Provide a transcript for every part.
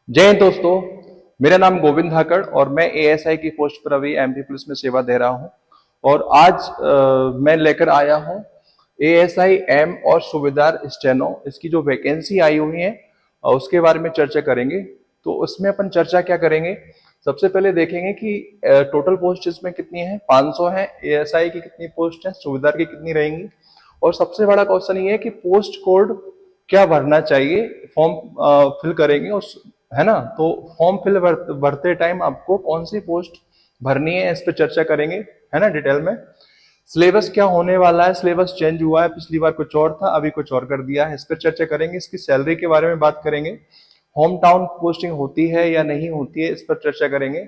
जय हिंद दोस्तों। मेरा नाम गोविंद धाकड़ और मैं एएसआई की पोस्ट पर अभी एमपी पुलिस में सेवा दे रहा हूं। और आज मैं लेकर आया हूं एएसआई एम और सूबेदार स्टेनो, इसकी जो वैकेंसी आई हुई है उसके बारे में चर्चा करेंगे। तो उसमें अपन चर्चा क्या करेंगे, सबसे पहले देखेंगे कि टोटल पोस्ट इसमें कितनी है। 500 है। एएसआई की कितनी पोस्ट है, सूबेदार की कितनी रहेंगी, और सबसे बड़ा क्वेश्चन ये है कि पोस्ट कोड क्या भरना चाहिए। फॉर्म फिल करेंगे उस, है ना। तो फॉर्म फिल भरते टाइम आपको कौन सी पोस्ट भरनी है, इस पर चर्चा करेंगे, है ना, डिटेल में। सिलेबस क्या होने वाला है, सिलेबस चेंज हुआ है, पिछली बार कुछ और था, अभी कुछ और कर दिया है, इस पर चर्चा करेंगे। इसकी सैलरी के बारे में बात करेंगे। होम टाउन पोस्टिंग होती है या नहीं होती है, इस पर चर्चा करेंगे।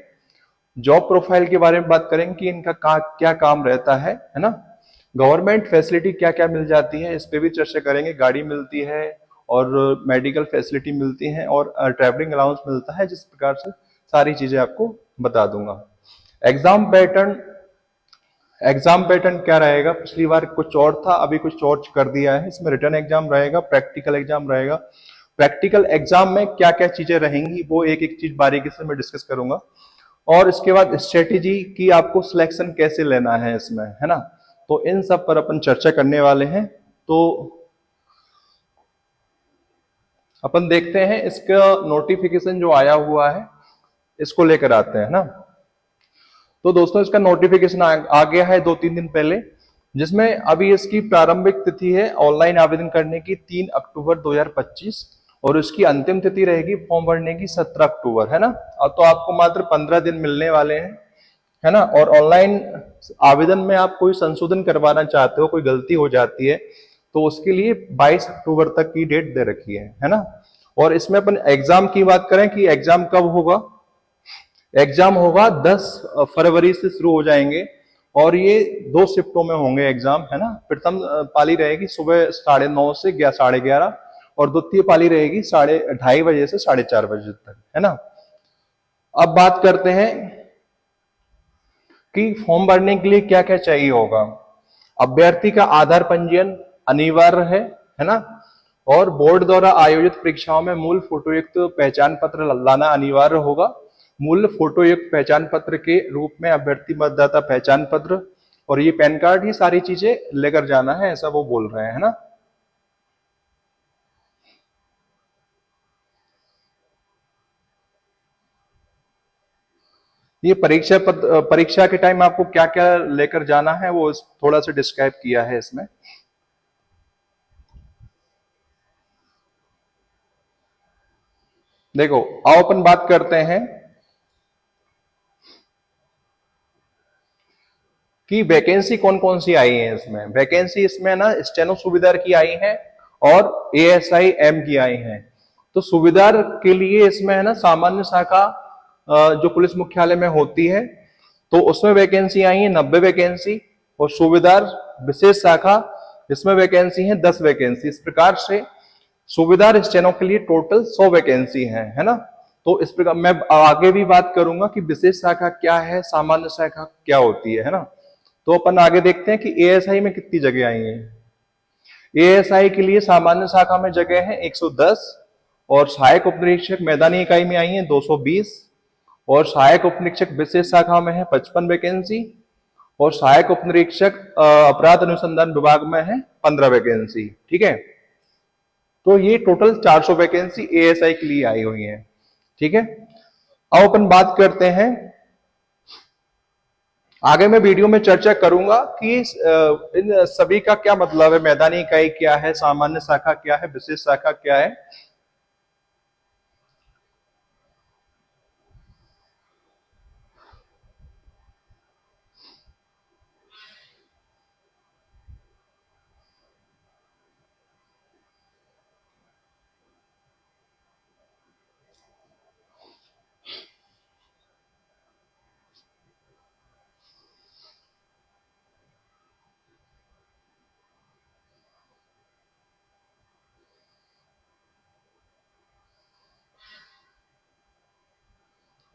जॉब प्रोफाइल के बारे में बात करेंगे कि इनका क्या काम रहता है ना। गवर्नमेंट फैसिलिटी क्या क्या मिल जाती है, इस पे भी चर्चा करेंगे। गाड़ी मिलती है और मेडिकल फैसिलिटी मिलती है और ट्रैवलिंग अलाउंस मिलता है, जिस प्रकार से सारी चीजें आपको बता दूंगा। एग्जाम पैटर्न, एग्जाम पैटर्न क्या रहेगा, पिछली बार कुछ और था, अभी कुछ और कर दिया है। इसमें रिटर्न एग्जाम रहेगा, प्रैक्टिकल एग्जाम रहेगा। प्रैक्टिकल एग्जाम में क्या क्या चीजें रहेंगी वो एक एक चीज बारीकी से मैं डिस्कस करूंगा। और इसके बाद स्ट्रेटेजी की आपको सिलेक्शन कैसे लेना है इसमें, है ना। तो इन सब पर अपन चर्चा करने वाले हैं। तो अपन देखते हैं इसका नोटिफिकेशन जो आया हुआ है, इसको लेकर आते हैं ना। तो दोस्तों इसका नोटिफिकेशन आ गया है 2-3 दिन पहले, जिसमें अभी इसकी प्रारंभिक तिथि है ऑनलाइन आवेदन करने की 3 अक्टूबर 2025, और उसकी अंतिम तिथि रहेगी फॉर्म भरने की 17 अक्टूबर, है ना। अब तो आपको मात्र 15 दिन मिलने वाले हैं, है ना। और ऑनलाइन आवेदन में आप कोई संशोधन करवाना चाहते हो, कोई गलती हो जाती है, तो उसके लिए 22 अक्टूबर तक की डेट दे रखी है ना। और इसमें अपन एग्जाम की बात करें कि एग्जाम कब होगा। एग्जाम होगा 10 फरवरी से शुरू हो जाएंगे, और ये 2 शिफ्टों में होंगे एग्जाम, है ना। प्रथम पाली रहेगी सुबह 9:30 से 11:30, और द्वितीय पाली रहेगी 2:30 बजे से 4:30 बजे तक, है ना। अब बात करते हैं कि फॉर्म भरने के लिए क्या क्या चाहिए होगा। अभ्यर्थी का आधार पंजीयन अनिवार्य है ना। और बोर्ड द्वारा आयोजित परीक्षाओं में मूल फोटोयुक्त पहचान पत्र लाना अनिवार्य होगा। मूल फोटोयुक्त पहचान पत्र के रूप में अभ्यर्थी मतदाता पहचान पत्र और ये पैन कार्ड, ही सारी चीजें लेकर जाना है, ऐसा वो बोल रहे हैं, है ना। ये परीक्षा के टाइम आपको क्या क्या लेकर जाना है वो थोड़ा सा डिस्क्राइब किया है इसमें। देखो, आओ अपन बात करते हैं कि वैकेंसी कौन कौन सी आई है इसमें। वैकेंसी इसमें ना स्टेनो सुबेदार की आई है और एएसआई एम की आई है। तो सुबेदार के लिए इसमें है ना सामान्य शाखा जो पुलिस मुख्यालय में होती है, तो उसमें वैकेंसी आई है 90 वैकेंसी। और सूबेदार विशेष शाखा, इसमें वैकेंसी है 10 वैकेंसी। इस प्रकार से सूबेदार स्टेनो के लिए टोटल 100 वैकेंसी है ना। तो इस प्रकार मैं आगे भी बात करूंगा कि विशेष शाखा क्या है, सामान्य शाखा क्या होती है ना। तो अपन आगे देखते हैं कि एएसआई में कितनी जगह आई है। एएसआई के लिए सामान्य शाखा में जगह है 110, और सहायक उपनिरीक्षक मैदानी इकाई में आई है 220, और सहायक उपनिरीक्षक विशेष शाखा में है 55 वैकेंसी, और सहायक उपनिरीक्षक अपराध अनुसंधान विभाग में है 15 वैकेंसी। ठीक है। तो ये टोटल 400 वैकेंसी एएसआई के लिए आई हुई है। ठीक है। अब अपन बात करते हैं, आगे मैं वीडियो में चर्चा करूंगा कि इन सभी का क्या मतलब है, मैदानी इकाई क्या है, सामान्य शाखा क्या है, विशेष शाखा क्या है।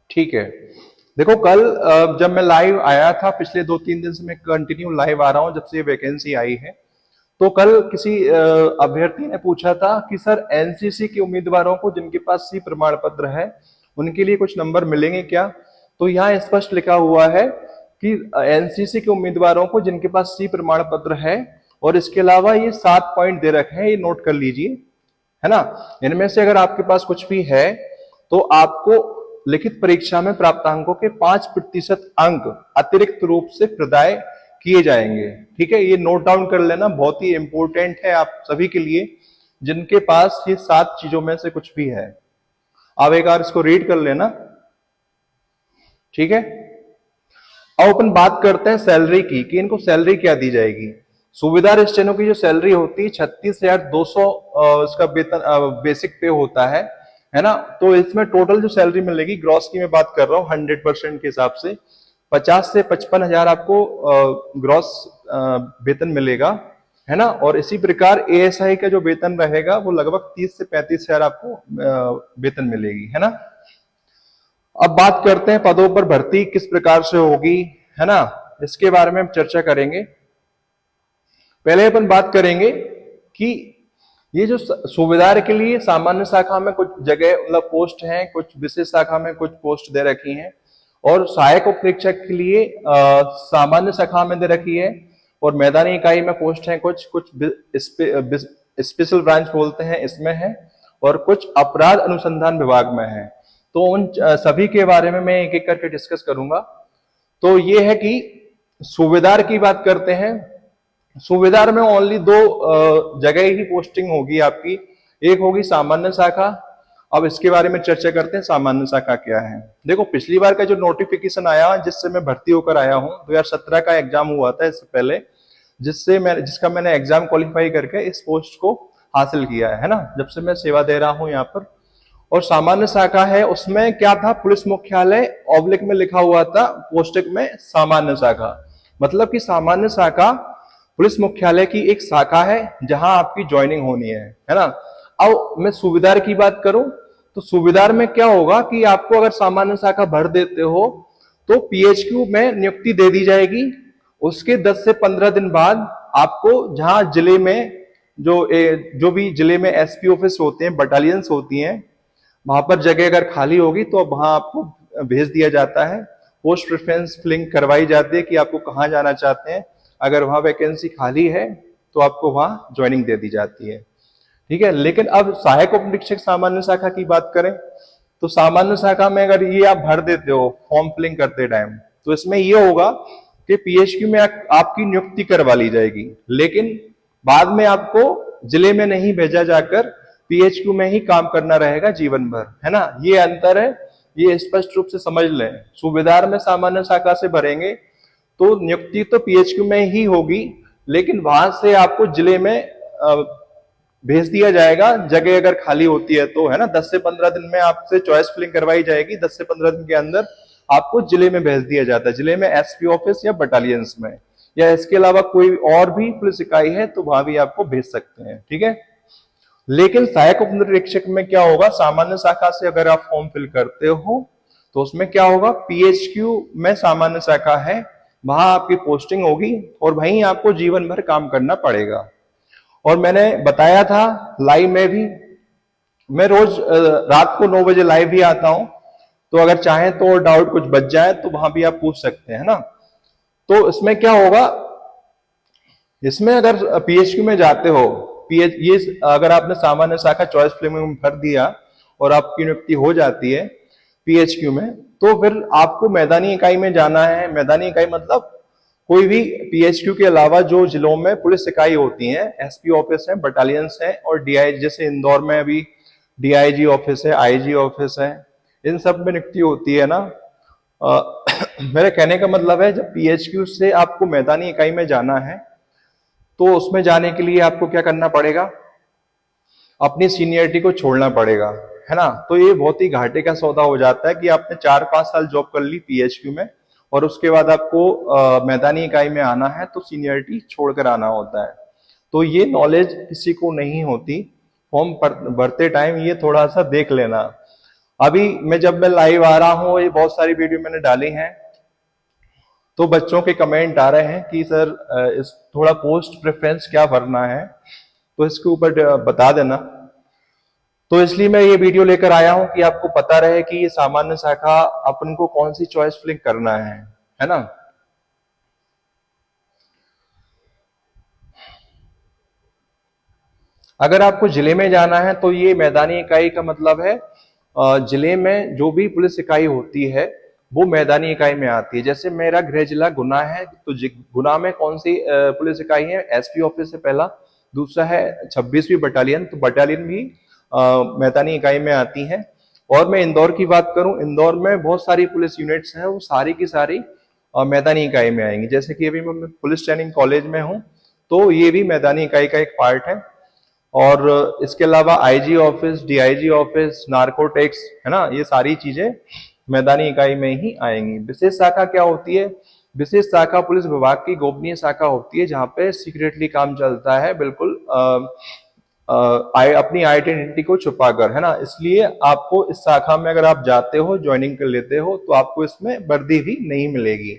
ठीक है। देखो, कल जब मैं लाइव आया था, पिछले 2-3 दिन से मैं कंटिन्यू लाइव आ रहा हूं जब से ये वैकेंसी आई है। तो कल किसी अभ्यर्थी ने पूछा था कि सर एनसीसी के उम्मीदवारों को जिनके पास सी प्रमाण पत्र है उनके लिए कुछ नंबर मिलेंगे क्या? तो यहाँ स्पष्ट लिखा हुआ है कि एनसीसी के उम्मीदवारों को जिनके पास सी प्रमाण पत्र है और इसके अलावा ये 7 पॉइंट दे रखे हैं, ये नोट कर लीजिए, है ना। इनमें से अगर आपके पास कुछ भी है तो आपको लिखित परीक्षा में प्राप्तांकों के 5% अंक अतिरिक्त रूप से प्रदाय किए जाएंगे। ठीक है, ये नोट डाउन कर लेना, बहुत ही इंपॉर्टेंट है आप सभी के लिए जिनके पास ये 7 चीजों में से कुछ भी है। आप एक बार इसको रीड कर लेना। ठीक है, अब अपन बात करते हैं सैलरी की कि इनको सैलरी क्या दी जाएगी। सूबेदार स्टेनो की जो सैलरी होती है 36,200 इसका वेतन बेसिक पे होता है ना। तो इसमें टोटल जो सैलरी मिलेगी ग्रॉस की मैं बात कर रहा हूँ 100% के हिसाब से 50 से 55 हजार आपको ग्रॉस वेतन मिलेगा, है ना। और इसी प्रकार एएसआई का जो वेतन रहेगा वो लगभग 30 से 35 हजार आपको वेतन मिलेगी, है ना। अब बात करते हैं पदों पर भर्ती किस प्रकार से होगी, है ना, इसके बारे में हम चर्चा करेंगे। पहले अपन बात करेंगे कि ये जो सूबेदार के लिए सामान्य शाखा में कुछ जगह मतलब पोस्ट हैं, कुछ विशेष शाखा में कुछ पोस्ट दे रखी हैं, और सहायक उप निरीक्षक के लिए सामान्य शाखा में दे रखी है, और मैदानी इकाई में पोस्ट है कुछ कुछ स्पेशल ब्रांच बोलते हैं इसमें है, और कुछ अपराध अनुसंधान विभाग में है। तो उन सभी के बारे में मैं एक एक करके डिस्कस करूंगा। तो ये है कि सूबेदार की बात करते हैं। सूबेदार में ओनली 2 जगह ही पोस्टिंग होगी आपकी, एक होगी सामान्य शाखा। अब इसके बारे में चर्चा करते हैं सामान्य शाखा क्या है। देखो पिछली बार का जो नोटिफिकेशन आया जिससे मैं भर्ती होकर आया हूं 2017 का एग्जाम हुआ था इससे पहले, जिसका मैंने एग्जाम क्वालिफाई करके इस पोस्ट को हासिल किया है ना, जब से मैं सेवा दे रहा हूं यहाँ पर। और सामान्य शाखा है उसमें क्या था, पुलिस मुख्यालय ऑब्लिक में लिखा हुआ था पोस्टिंग में सामान्य शाखा, मतलब कि सामान्य शाखा पुलिस मुख्यालय की एक शाखा है जहां आपकी ज्वाइनिंग होनी है ना। अब मैं सूबेदार की बात करूं तो सूबेदार में क्या होगा कि आपको अगर सामान्य शाखा भर देते हो तो पीएचक्यू में नियुक्ति दे दी जाएगी। उसके 10 से 15 दिन बाद आपको जहां जिले में जो भी जिले में एसपी ऑफिस होते हैं, बटालियंस होती हैं, वहां पर जगह अगर खाली होगी तो वहां आपको भेज दिया जाता है। पोस्ट प्रेफरेंस फिलिंग करवाई जाती है कि आपको कहाँ जाना चाहते हैं। अगर वहां वैकेंसी खाली है तो आपको वहां ज्वाइनिंग दे दी जाती है। ठीक है, लेकिन अब सहायक उप निरीक्षक सामान्य शाखा की बात करें तो सामान्य शाखा में अगर ये आप भर देते हो फॉर्म फिलिंग करते टाइम तो इसमें ये होगा कि पीएचक्यू में आपकी नियुक्ति करवा ली जाएगी, लेकिन बाद में आपको जिले में नहीं भेजा जाकर पीएचक्यू में ही काम करना रहेगा जीवन भर, है ना। ये अंतर है, ये स्पष्ट रूप से समझ लें। सूबेदार में सामान्य शाखा से भरेंगे तो नियुक्ति तो पीएचक्यू में ही होगी, लेकिन वहां से आपको जिले में भेज दिया जाएगा जगह अगर खाली होती है तो, है ना। 10 से 15 दिन में आपसे चॉइस फिलिंग करवाई जाएगी, 10 से 15 दिन के अंदर आपको जिले में भेज दिया जाता है, जिले में एसपी ऑफिस या बटालियंस में, या इसके अलावा कोई और भी पुलिस इकाई है तो वहां भी आपको भेज सकते हैं। ठीक है, लेकिन सहायक उप निरीक्षक में क्या होगा, सामान्य शाखा से अगर आप फॉर्म फिल करते हो तो उसमें क्या होगा, पीएचक्यू में सामान्य शाखा है वहां आपकी पोस्टिंग होगी और वहीं आपको जीवन भर काम करना पड़ेगा। और मैंने बताया था लाइव में भी, मैं रोज रात को 9 बजे लाइव भी आता हूं, तो अगर चाहें तो डाउट कुछ बच जाए तो वहां भी आप पूछ सकते हैं ना। तो इसमें क्या होगा, इसमें अगर पीएचक्यू में जाते हो, ये अगर आपने सामान्य शाखा चॉइस फिलिंग में भर दिया और आपकी नियुक्ति हो जाती है पीएचक्यू में, तो फिर आपको मैदानी इकाई में जाना है। मैदानी इकाई मतलब कोई भी पीएचक्यू के अलावा जो जिलों में पुलिस इकाई होती हैं, एसपी ऑफिस है, बटालियंस है, और डीआईजी, जैसे इंदौर में अभी डीआईजी ऑफिस है, आईजी ऑफिस है, इन सब में नियुक्ति होती है ना। मेरे कहने का मतलब है जब पीएचक्यू से आपको मैदानी इकाई में जाना है तो उसमें जाने के लिए आपको क्या करना पड़ेगा, अपनी सीनियरिटी को छोड़ना पड़ेगा, है ना। तो ये बहुत ही घाटे का सौदा हो जाता है कि आपने 4-5 साल जॉब कर ली पीएचक्यू में और उसके बाद आपको मैदानी इकाई में आना है तो सीनियरिटी छोड़कर आना होता है। तो ये नॉलेज किसी को नहीं होती, फॉर्म भरते टाइम ये थोड़ा सा देख लेना। अभी जब मैं लाइव आ रहा हूँ, ये बहुत सारी वीडियो मैंने डाली हैं, तो बच्चों के कमेंट आ रहे हैं कि सर इस थोड़ा पोस्ट प्रेफरेंस क्या भरना है, तो इसके ऊपर बता देना। तो इसलिए मैं ये वीडियो लेकर आया हूं कि आपको पता रहे कि ये सामान्य शाखा अपन को कौन सी चॉइस फिलिंग करना है ना। अगर आपको जिले में जाना है तो ये मैदानी इकाई का मतलब है जिले में जो भी पुलिस इकाई होती है वो मैदानी इकाई में आती है। जैसे मेरा गृह जिला गुना है, तो गुना में कौन सी पुलिस इकाई है? एसपी ऑफिस है पहला, दूसरा है 26वीं बटालियन, तो बटालियन भी मैदानी इकाई में आती है। और मैं इंदौर की बात करूं, इंदौर में बहुत सारी पुलिस यूनिट्स हैं, वो सारी की सारी मैदानी इकाई में आएंगी। जैसे कि अभी मैं पुलिस ट्रेनिंग कॉलेज में हूं, तो ये भी मैदानी इकाई का एक पार्ट है। और इसके अलावा IG office, DIG office, narcotics, है ना, ये सारी चीजें मैदानी इकाई में ही आएंगी। विशेष शाखा क्या होती है? विशेष शाखा पुलिस विभाग की गोपनीय शाखा होती है, जहां पे सीक्रेटली काम चलता है, बिल्कुल अपनी आइडेंटिटी को छुपाकर, है ना। इसलिए आपको इस शाखा में अगर आप जाते हो, ज्वाइनिंग कर लेते हो, तो आपको इसमें वर्दी भी नहीं मिलेगी।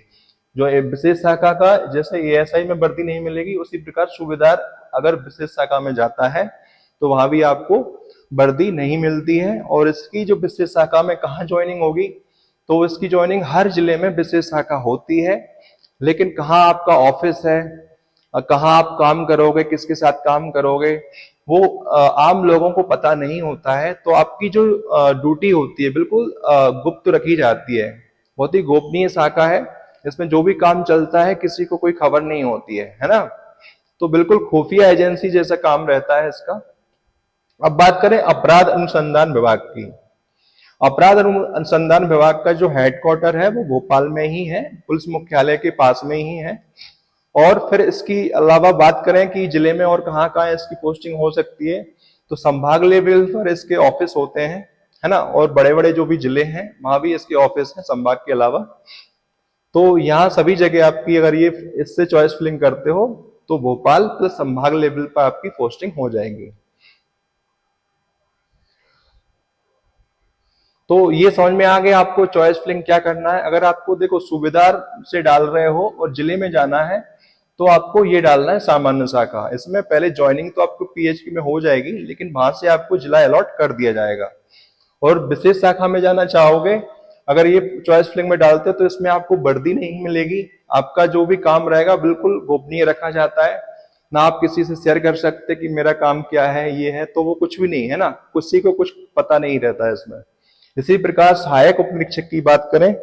जो विशेष शाखा का जैसे एएसआई में वर्दी नहीं मिलेगी, उसी प्रकार सूबेदार अगर विशेष शाखा में जाता है तो वहां भी आपको वर्दी नहीं मिलती है। और इसकी जो विशेष शाखा में कहाँ ज्वाइनिंग होगी, तो इसकी ज्वाइनिंग हर जिले में विशेष शाखा होती है, लेकिन कहाँ आपका ऑफिस है, कहाँ आप काम करोगे, किसके साथ काम करोगे, वो आम लोगों को पता नहीं होता है। तो आपकी जो ड्यूटी होती है बिल्कुल गुप्त रखी जाती है, बहुत ही गोपनीय शाखा है। इसमें जो भी काम चलता है किसी को कोई खबर नहीं होती है ना। तो बिल्कुल खुफिया एजेंसी जैसा काम रहता है इसका। अब बात करें अपराध अनुसंधान विभाग की। अपराध अनुसंधान विभाग का जो हेडक्वार्टर है वो भोपाल में ही है, पुलिस मुख्यालय के पास में ही है। और फिर इसकी अलावा बात करें कि जिले में और कहाँ कहाँ इसकी पोस्टिंग हो सकती है, तो संभाग लेवल पर इसके ऑफिस होते हैं, है ना। और बड़े बड़े जो भी जिले हैं वहां भी इसके ऑफिस है संभाग के अलावा। तो यहाँ सभी जगह आपकी अगर ये इससे चॉइस फिलिंग करते हो तो भोपाल प्लस संभाग लेवल पर आपकी पोस्टिंग हो जाएगी। तो ये समझ में आ गया आपको चॉइस फिलिंग क्या करना है। अगर आपको देखो सूबेदार से डाल रहे हो और जिले में जाना है, तो आपको ये डालना है सामान्य शाखा। इसमें पहले ज्वाइनिंग तो आपको पीएचपी में हो जाएगी, लेकिन वहां से आपको जिला अलॉट कर दिया जाएगा। और विशेष शाखा में जाना चाहोगे, अगर ये चॉइस फिलिंग में डालते तो इसमें आपको वर्दी नहीं मिलेगी। आपका जो भी काम रहेगा बिल्कुल गोपनीय रखा जाता है, ना आप किसी से शेयर कर सकते कि मेरा काम क्या है, ये है, तो वो कुछ भी नहीं है ना, किसी को कुछ पता नहीं रहता है इसमें। इसी प्रकार सहायक उप निरीक्षक की बात करें,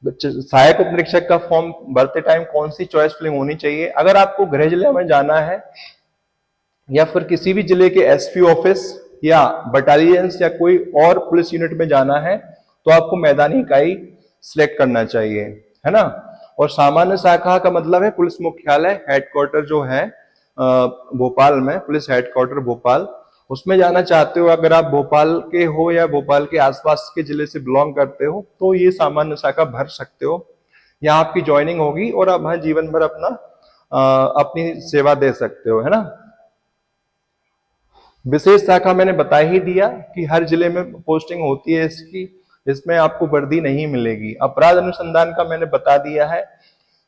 सहायक उप निरीक्षक का फॉर्म भरते टाइम कौन सी चॉइस फिलिंग होनी चाहिए? अगर आपको गृह जिले में जाना है या फिर किसी भी जिले के एसपी ऑफिस या बटालियंस या कोई और पुलिस यूनिट में जाना है, तो आपको मैदानी इकाई सिलेक्ट करना चाहिए, है ना। और सामान्य शाखा का मतलब है पुलिस मुख्यालय, हेडक्वार्टर जो है भोपाल में, पुलिस हेडक्वार्टर भोपाल, उसमें जाना चाहते हो। अगर आप भोपाल के हो या भोपाल के आसपास के जिले से बिलोंग करते हो, तो ये सामान्य शाखा भर सकते हो। यहाँ आपकी ज्वाइनिंग होगी और आप वहां जीवन भर अपना अपनी सेवा दे सकते हो, है ना। विशेष शाखा मैंने बता ही दिया कि हर जिले में पोस्टिंग होती है इसकी, इसमें आपको वर्दी नहीं मिलेगी। अपराध अनुसंधान का मैंने बता दिया है,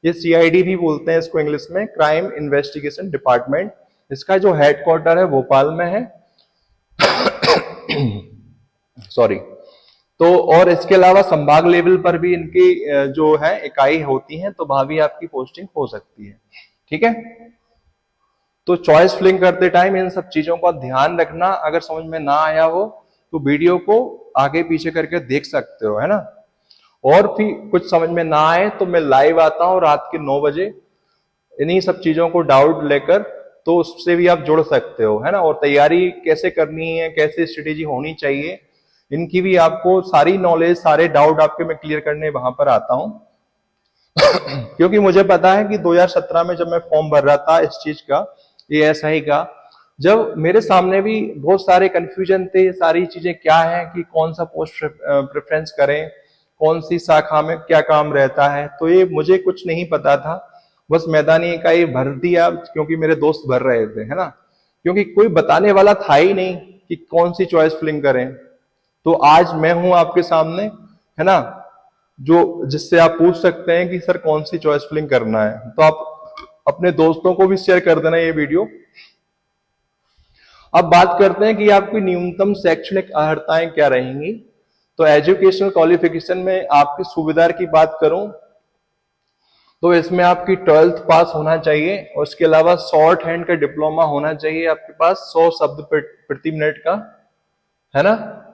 ये सीआईडी भी बोलते हैं इसको इंग्लिश में, क्राइम इन्वेस्टिगेशन डिपार्टमेंट। इसका जो हेडक्वार्टर है भोपाल में है सॉरी। तो और इसके अलावा संभाग लेवल पर भी इनकी जो है इकाई होती है, तो वहां भी आपकी पोस्टिंग हो सकती है, ठीक है। तो चॉइस फिलिंग करते टाइम इन सब चीजों का ध्यान रखना। अगर समझ में ना आया हो तो वीडियो को आगे पीछे करके देख सकते हो, है ना। और फिर कुछ समझ में ना आए तो मैं लाइव आता हूं रात के 9 बजे, इन्हीं सब चीजों को डाउट लेकर, तो उससे भी आप जुड़ सकते हो, है ना। और तैयारी कैसे करनी है, कैसे स्ट्रेटेजी होनी चाहिए, इनकी भी आपको सारी नॉलेज, सारे डाउट आपके मैं क्लियर करने वहां पर आता हूं क्योंकि मुझे पता है कि 2017 में जब मैं फॉर्म भर रहा था इस चीज का, एएसआई का, जब मेरे सामने भी बहुत सारे कंफ्यूजन थे, सारी चीजें क्या है कि कौन सा पोस्ट प्रेफरेंस करें, कौन सी शाखा में क्या काम रहता है, तो ये मुझे कुछ नहीं पता था। बस मैदानी इकाई भर दिया क्योंकि मेरे दोस्त भर रहे थे, है ना। क्योंकि कोई बताने वाला था ही नहीं कि कौन सी चॉइस फिलिंग करें। तो आज मैं हूं आपके सामने, है ना। जो जिससे आप पूछ सकते हैं कि सर कौन सी चॉइस फिलिंग करना है। तो आप अपने दोस्तों को भी शेयर कर देना ये वीडियो। अब बात करते हैं कि आपकी न्यूनतम शैक्षणिक अर्हताएं क्या रहेंगी। तो एजुकेशनल क्वालिफिकेशन में आपकी सुविधा की बात करूं तो इसमें आपकी 12th पास होना चाहिए और इसके अलावा शॉर्ट हैंड का डिप्लोमा होना चाहिए आपके पास 100 शब्द प्रति मिनट का, है ना।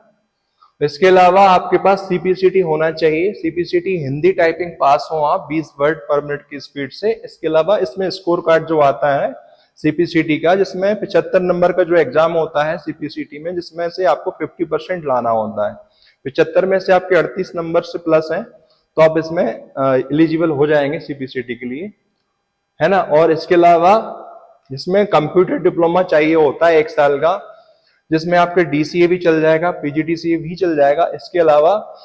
इसके अलावा आपके पास सीपीसीटी होना चाहिए, सीपीसीटी हिंदी टाइपिंग पास हो आप 20 वर्ड पर मिनट की स्पीड से। इसके अलावा इसमें स्कोर कार्ड जो आता है सीपीसीटी का, जिसमें 75 नंबर का जो एग्जाम होता है सीपीसीटी में, जिसमें से आपको 50% लाना होता है। 75 में से आपके 38 नंबर से प्लस हैं तो आप इसमें एलिजिबल हो जाएंगे सीपीसीटी के लिए, है ना। और इसके अलावा इसमें कंप्यूटर डिप्लोमा चाहिए होता है 1 साल का, जिसमें आपके डीसीए भी चल जाएगा, पीजीडीसीए भी चल जाएगा। इसके अलावा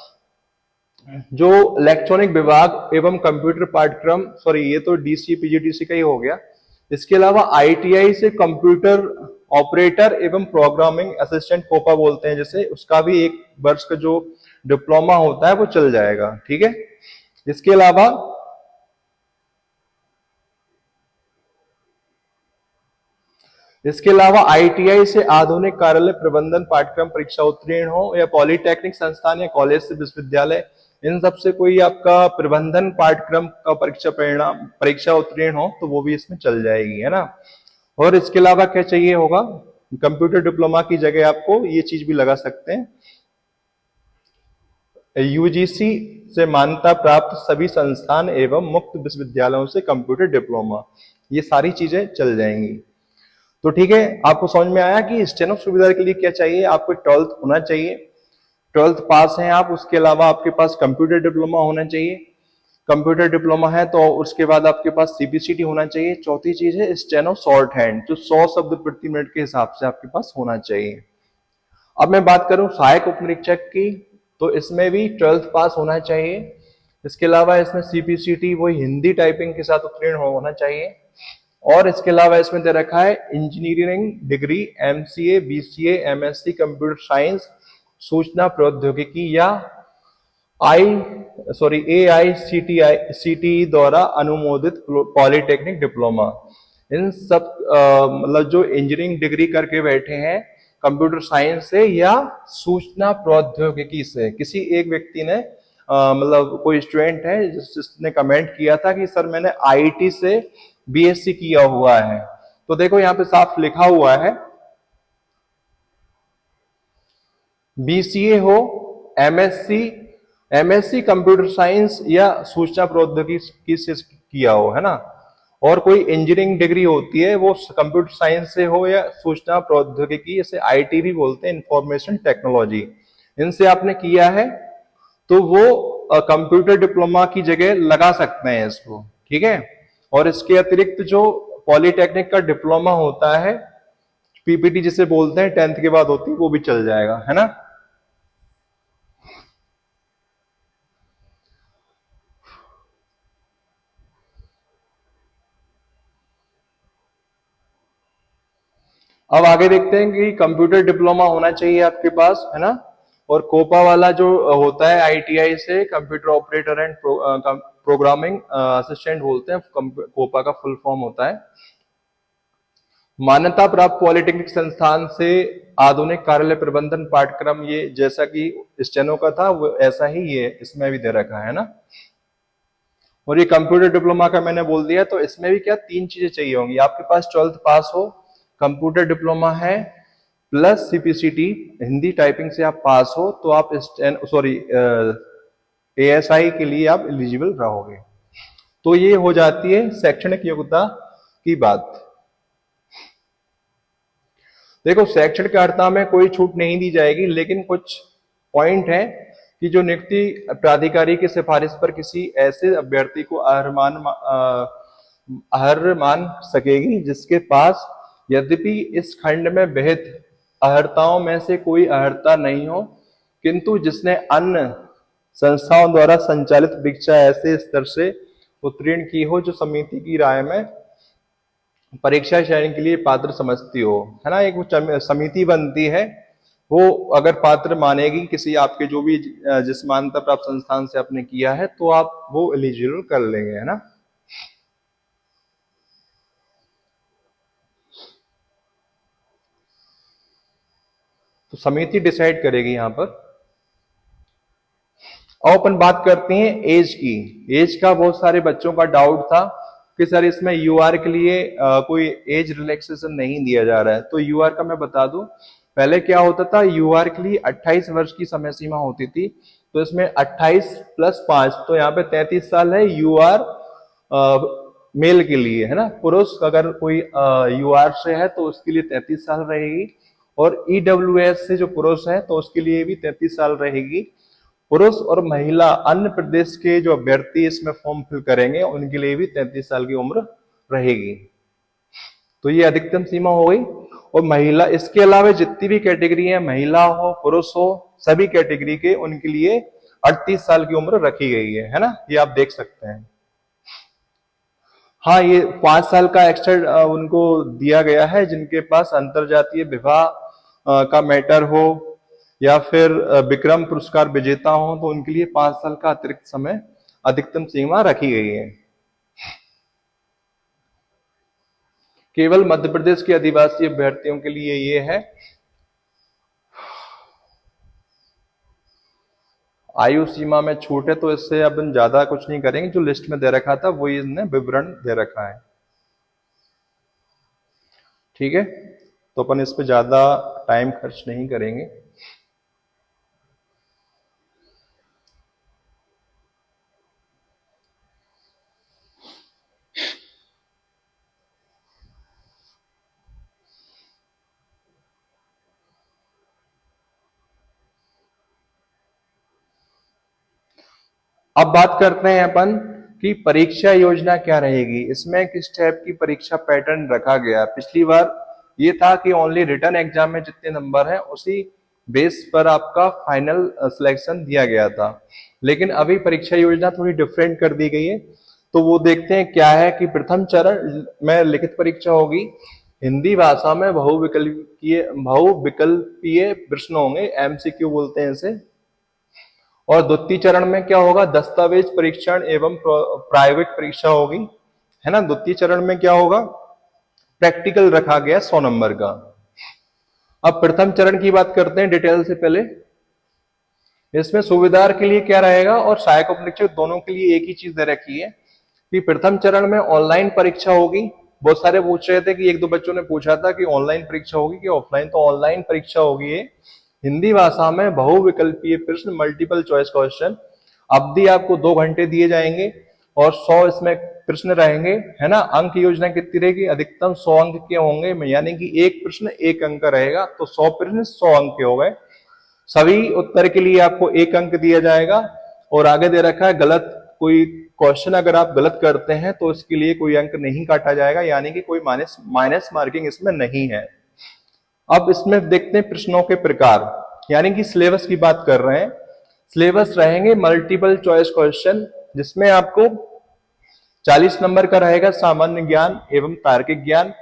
जो इलेक्ट्रॉनिक विभाग एवं कंप्यूटर पाठ्यक्रम, सॉरी ये तो डीसीए पीजीडीसीए का ही हो गया। इसके अलावा आईटीआई से कंप्यूटर ऑपरेटर एवं प्रोग्रामिंग असिस्टेंट कोपा बोलते हैं जैसे, उसका भी 1 वर्ष का जो डिप्लोमा होता है वो चल जाएगा, ठीक है। इसके अलावा आईटीआई से आधुनिक कार्यालय प्रबंधन पाठ्यक्रम परीक्षा उत्तीर्ण हो, या पॉलिटेक्निक संस्थान या कॉलेज से विश्वविद्यालय, इन सब से कोई आपका प्रबंधन पाठ्यक्रम का परीक्षा उत्तीर्ण हो तो वो भी इसमें चल जाएगी, है ना। और इसके अलावा क्या चाहिए होगा, कंप्यूटर डिप्लोमा की जगह आपको ये चीज भी लगा सकते हैं, यूजीसी से मान्यता प्राप्त सभी संस्थान एवं मुक्त विश्वविद्यालयों से कंप्यूटर डिप्लोमा, ये सारी चीजें चल जाएंगी। तो ठीक है, आपको समझ में आया कि स्टेनो सुविधा के लिए क्या चाहिए। आपको 12th होना चाहिए, 12th पास हैं आप। उसके अलावा आपके पास कंप्यूटर डिप्लोमा होना चाहिए, कंप्यूटर डिप्लोमा है तो उसके बाद आपके पास सीपीसीटी होना चाहिए। चौथी चीज है स्टेनो शॉर्ट हैंड, जो 100 शब्द प्रति मिनट के हिसाब से आपके पास होना चाहिए। अब मैं बात करूं सहायक उपनिरीक्षक की, तो इसमें भी 12th पास होना चाहिए। इसके अलावा इसमें सीपीसीटी वही हिंदी टाइपिंग के साथ उत्तीर्ण होना चाहिए। और इसके अलावा इसमें दे रखा है engineering degree, MCA, BCA, MSc computer science, सूचना प्रौद्योगिकी या एआईसीटीई द्वारा अनुमोदित पॉलिटेक्निक डिप्लोमा। इन सब मतलब जो इंजीनियरिंग डिग्री करके बैठे हैं कंप्यूटर साइंस से या सूचना प्रौद्योगिकी से, किसी एक व्यक्ति ने मतलब कोई स्टूडेंट है जिसने कमेंट किया था कि सर मैंने आईटी से बीएससी किया हुआ है, तो देखो यहाँ पे साफ लिखा हुआ है बीसीए हो, एमएससी कंप्यूटर साइंस या सूचना प्रौद्योगिकी से किया हो, है ना। और कोई इंजीनियरिंग डिग्री होती है वो कंप्यूटर साइंस से हो या सूचना प्रौद्योगिकी, इसे आईटी भी बोलते हैं, इंफॉर्मेशन टेक्नोलॉजी, इनसे आपने किया है तो वो कंप्यूटर डिप्लोमा की जगह लगा सकते हैं इसको, ठीक है। और इसके अतिरिक्त जो पॉलिटेक्निक का डिप्लोमा होता है, पीपीटी जिसे बोलते हैं, 10th के बाद होती है, वो भी चल जाएगा, है ना। अब आगे देखते हैं कि कंप्यूटर डिप्लोमा होना चाहिए आपके पास, है ना। और कोपा वाला जो होता है आईटीआई से computer operator and programming assistant बोलते हैं, कोपा का फुल फॉर्म होता है मान्यता प्राप्त पॉलिटेक्निक संस्थान से आधुनिक कार्यालय प्रबंधन पाठ्यक्रम। ये जैसा कि स्टेनो का था वो ऐसा ही ये इसमें भी दे रखा है ना। और ये कंप्यूटर डिप्लोमा का मैंने बोल दिया, तो इसमें भी क्या 3 चीजें चाहिए होंगी। आपके पास 12th पास हो, कंप्यूटर डिप्लोमा है, प्लस सीपीसीटी हिंदी टाइपिंग से आप पास हो, तो आप एएसआई के लिए आप एलिजिबल रहोगे। तो ये हो जाती है शैक्षणिक योग्यता की बात। देखो शैक्षणिक अर्हता में कोई छूट नहीं दी जाएगी, लेकिन कुछ पॉइंट है कि जो नियुक्ति प्राधिकारी की सिफारिश पर किसी ऐसे अभ्यर्थी को अर्ह मान सकेगी जिसके पास यद्यपि इस खंड में विहित अर्हताओं में से कोई अर्हता नहीं हो, किंतु जिसने अन्य संस्थाओं द्वारा संचालित परीक्षा ऐसे स्तर से उत्तीर्ण की हो जो समिति की राय में परीक्षा चयन के लिए पात्र समझती हो, है ना। एक समिति बनती है वो अगर पात्र मानेगी किसी आपके जो भी जिस मान्यता प्राप्त संस्थान से आपने किया है, तो आप वो एलिजिबल कर लेंगे, है ना। तो समिति डिसाइड करेगी यहाँ पर। और अपन बात करते हैं एज की। एज का बहुत सारे बच्चों का डाउट था कि सर इसमें यूआर के लिए कोई एज रिलैक्सेशन नहीं दिया जा रहा है। तो यूआर का मैं बता दूं, पहले क्या होता था, यूआर के लिए 28 वर्ष की समय सीमा होती थी। तो इसमें 28 + 5, तो यहाँ पे 33 साल है यूआर मेल के लिए, है ना। पुरुष अगर कोई यूआर से है तो उसके लिए 33 साल रहेगी, और ईडब्ल्यूएस से जो पुरुष है तो उसके लिए भी 33 साल रहेगी। पुरुष और महिला अन्य प्रदेश के जो अभ्यर्थी इसमें फॉर्म फिल करेंगे उनके लिए भी 33 साल की उम्र रहेगी। तो ये अधिकतम सीमा हो गई। और महिला, इसके अलावा जितनी भी कैटेगरी है, महिला हो पुरुष हो, सभी कैटेगरी के उनके लिए 38 साल की उम्र रखी गई है ना। ये आप देख सकते हैं। हाँ, ये 5 साल का एक्स्ट्रा उनको दिया गया है जिनके पास अंतरजातीय विवाह का मैटर हो या फिर विक्रम पुरस्कार विजेता हो, तो उनके लिए 5 साल का अतिरिक्त समय अधिकतम सीमा रखी गई है। केवल मध्य प्रदेश के आदिवासी अभ्यर्थियों के लिए ये है। आयु सीमा में छूट है, तो इससे अपन ज्यादा कुछ नहीं करेंगे। जो लिस्ट में दे रखा था वही इन्हें विवरण दे रखा है, ठीक है। तो अपन इस पे ज्यादा टाइम खर्च नहीं करेंगे। अब बात करते हैं अपन कि परीक्षा योजना क्या रहेगी, इसमें किस टाइप की परीक्षा पैटर्न रखा गया। पिछली बार ये था कि ओनली रिटन एग्जाम में जितने नंबर हैं उसी बेस पर आपका फाइनल सिलेक्शन दिया गया था, लेकिन अभी परीक्षा योजना थोड़ी डिफरेंट कर दी गई है। तो वो देखते हैं क्या है कि प्रथम चरण में लिखित परीक्षा होगी, हिंदी भाषा में बहुविकल्पीय प्रश्न होंगे, एमसीक्यू बोलते हैं इसे। और द्वितीय चरण में क्या होगा, दस्तावेज परीक्षण एवं प्रायोगिक परीक्षा होगी, है ना। द्वितीय चरण में क्या होगा, प्रैक्टिकल रखा गया 100 नंबर का। अब प्रथम चरण की बात करते हैं डिटेल से पहले। इसमें सुविधार के लिए क्या रहेगा और सहायक परीक्षक दोनों के लिए एक ही चीज दे रखी है कि प्रथम चरण में ऑनलाइन परीक्षा होगी। बहुत सारे पूछ रहे थे कि एक दो बच्चों ने पूछा था कि ऑनलाइन परीक्षा होगी कि ऑफलाइन, तो ऑनलाइन परीक्षा होगी। हिंदी भाषा में बहुविकल्पीय प्रश्न, मल्टीपल चॉइस क्वेश्चन। अवधि आपको 2 घंटे दिए जाएंगे और 100 इसमें प्रश्न रहेंगे, है ना। अंक योजना कितनी रहेगी, अधिकतम 100 अंक के होंगे, यानी कि एक प्रश्न 1 अंक का रहेगा, तो 100 प्रश्न 100 अंक के हो गए। सभी उत्तर के लिए आपको 1 अंक दिया जाएगा। और आगे दे रखा है गलत कोई क्वेश्चन अगर आप गलत करते हैं तो इसके लिए कोई अंक नहीं काटा जाएगा, यानी कि कोई माइनस मार्किंग इसमें नहीं है। अब इसमें देखते हैं प्रश्नों के प्रकार, यानी कि सिलेबस की बात कर रहे हैं। सिलेबस रहेंगे मल्टीपल चॉइस क्वेश्चन, जिसमें आपको 40 नंबर का रहेगा सामान्य ज्ञान एवं तार्किक ज्ञान,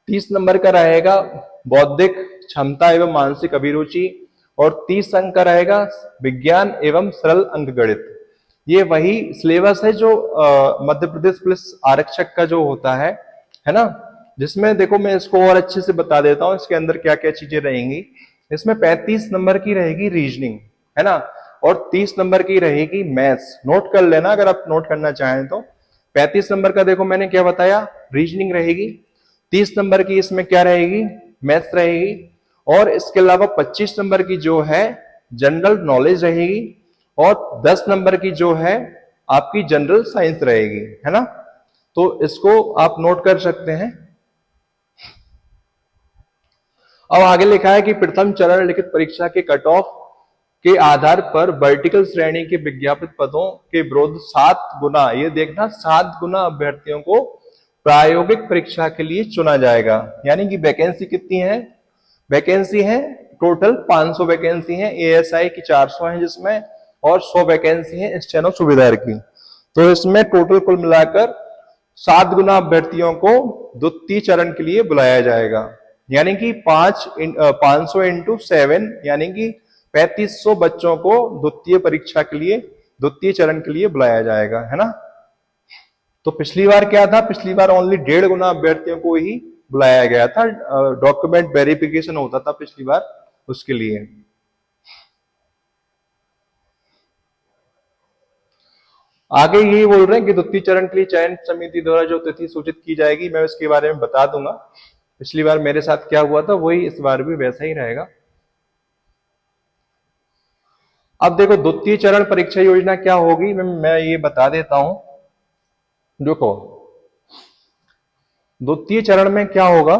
30 नंबर का रहेगा बौद्धिक क्षमता एवं मानसिक अभिरुचि, और 30 अंक का रहेगा विज्ञान एवं सरल अंकगणित। ये वही सिलेबस है जो मध्य प्रदेश पुलिस आरक्षक का जो होता है ना। जिसमें देखो मैं इसको और अच्छे से बता देता हूं इसके अंदर क्या क्या चीजें रहेंगी। इसमें 35 नंबर की रहेगी रीजनिंग, है ना, और 30 नंबर की रहेगी मैथ्स। नोट कर लेना अगर आप नोट करना चाहें तो। 35 नंबर का देखो मैंने क्या बताया, रीजनिंग रहेगी। 30 नंबर की इसमें क्या रहेगी, मैथ्स रहेगी। और इसके अलावा 25 नंबर की जो है जनरल नॉलेज रहेगी, और 10 नंबर की जो है आपकी जनरल साइंस रहेगी, है ना। तो इसको आप नोट कर सकते हैं। अब आगे लिखा है कि प्रथम चरण लिखित परीक्षा के कट ऑफ के आधार पर वर्टिकल श्रेणी के विज्ञापित पदों के विरुद्ध 7 गुना, ये देखना 7 गुना अभ्यर्थियों को प्रायोगिक परीक्षा के लिए चुना जाएगा। यानी कि वैकेंसी कितनी है, वैकेंसी है टोटल 500 वैकेंसी है, एएसआई की 400 है जिसमें, और 100 वैकेंसी है स्टेनो सुविधार की। तो इसमें टोटल कुल मिलाकर 7 गुना अभ्यर्थियों को द्वितीय चरण के लिए बुलाया जाएगा। यानी कि 500 इंटू 7 यानी कि 3500 बच्चों को द्वितीय परीक्षा के लिए, द्वितीय चरण के लिए बुलाया जाएगा, है ना। तो पिछली बार क्या था, पिछली बार ओनली 1.5 गुना अभ्यर्थियों को ही बुलाया गया था, डॉक्यूमेंट वेरिफिकेशन होता था पिछली बार उसके लिए। आगे यही बोल रहे हैं कि द्वितीय चरण के लिए चयन समिति द्वारा जो तिथि सूचित की जाएगी, मैं उसके बारे में बता दूंगा। पिछली बार मेरे साथ क्या हुआ था वही इस बार भी वैसा ही रहेगा। अब देखो द्वितीय चरण परीक्षा योजना क्या होगी, मैं ये बता देता हूं। देखो द्वितीय चरण में क्या होगा,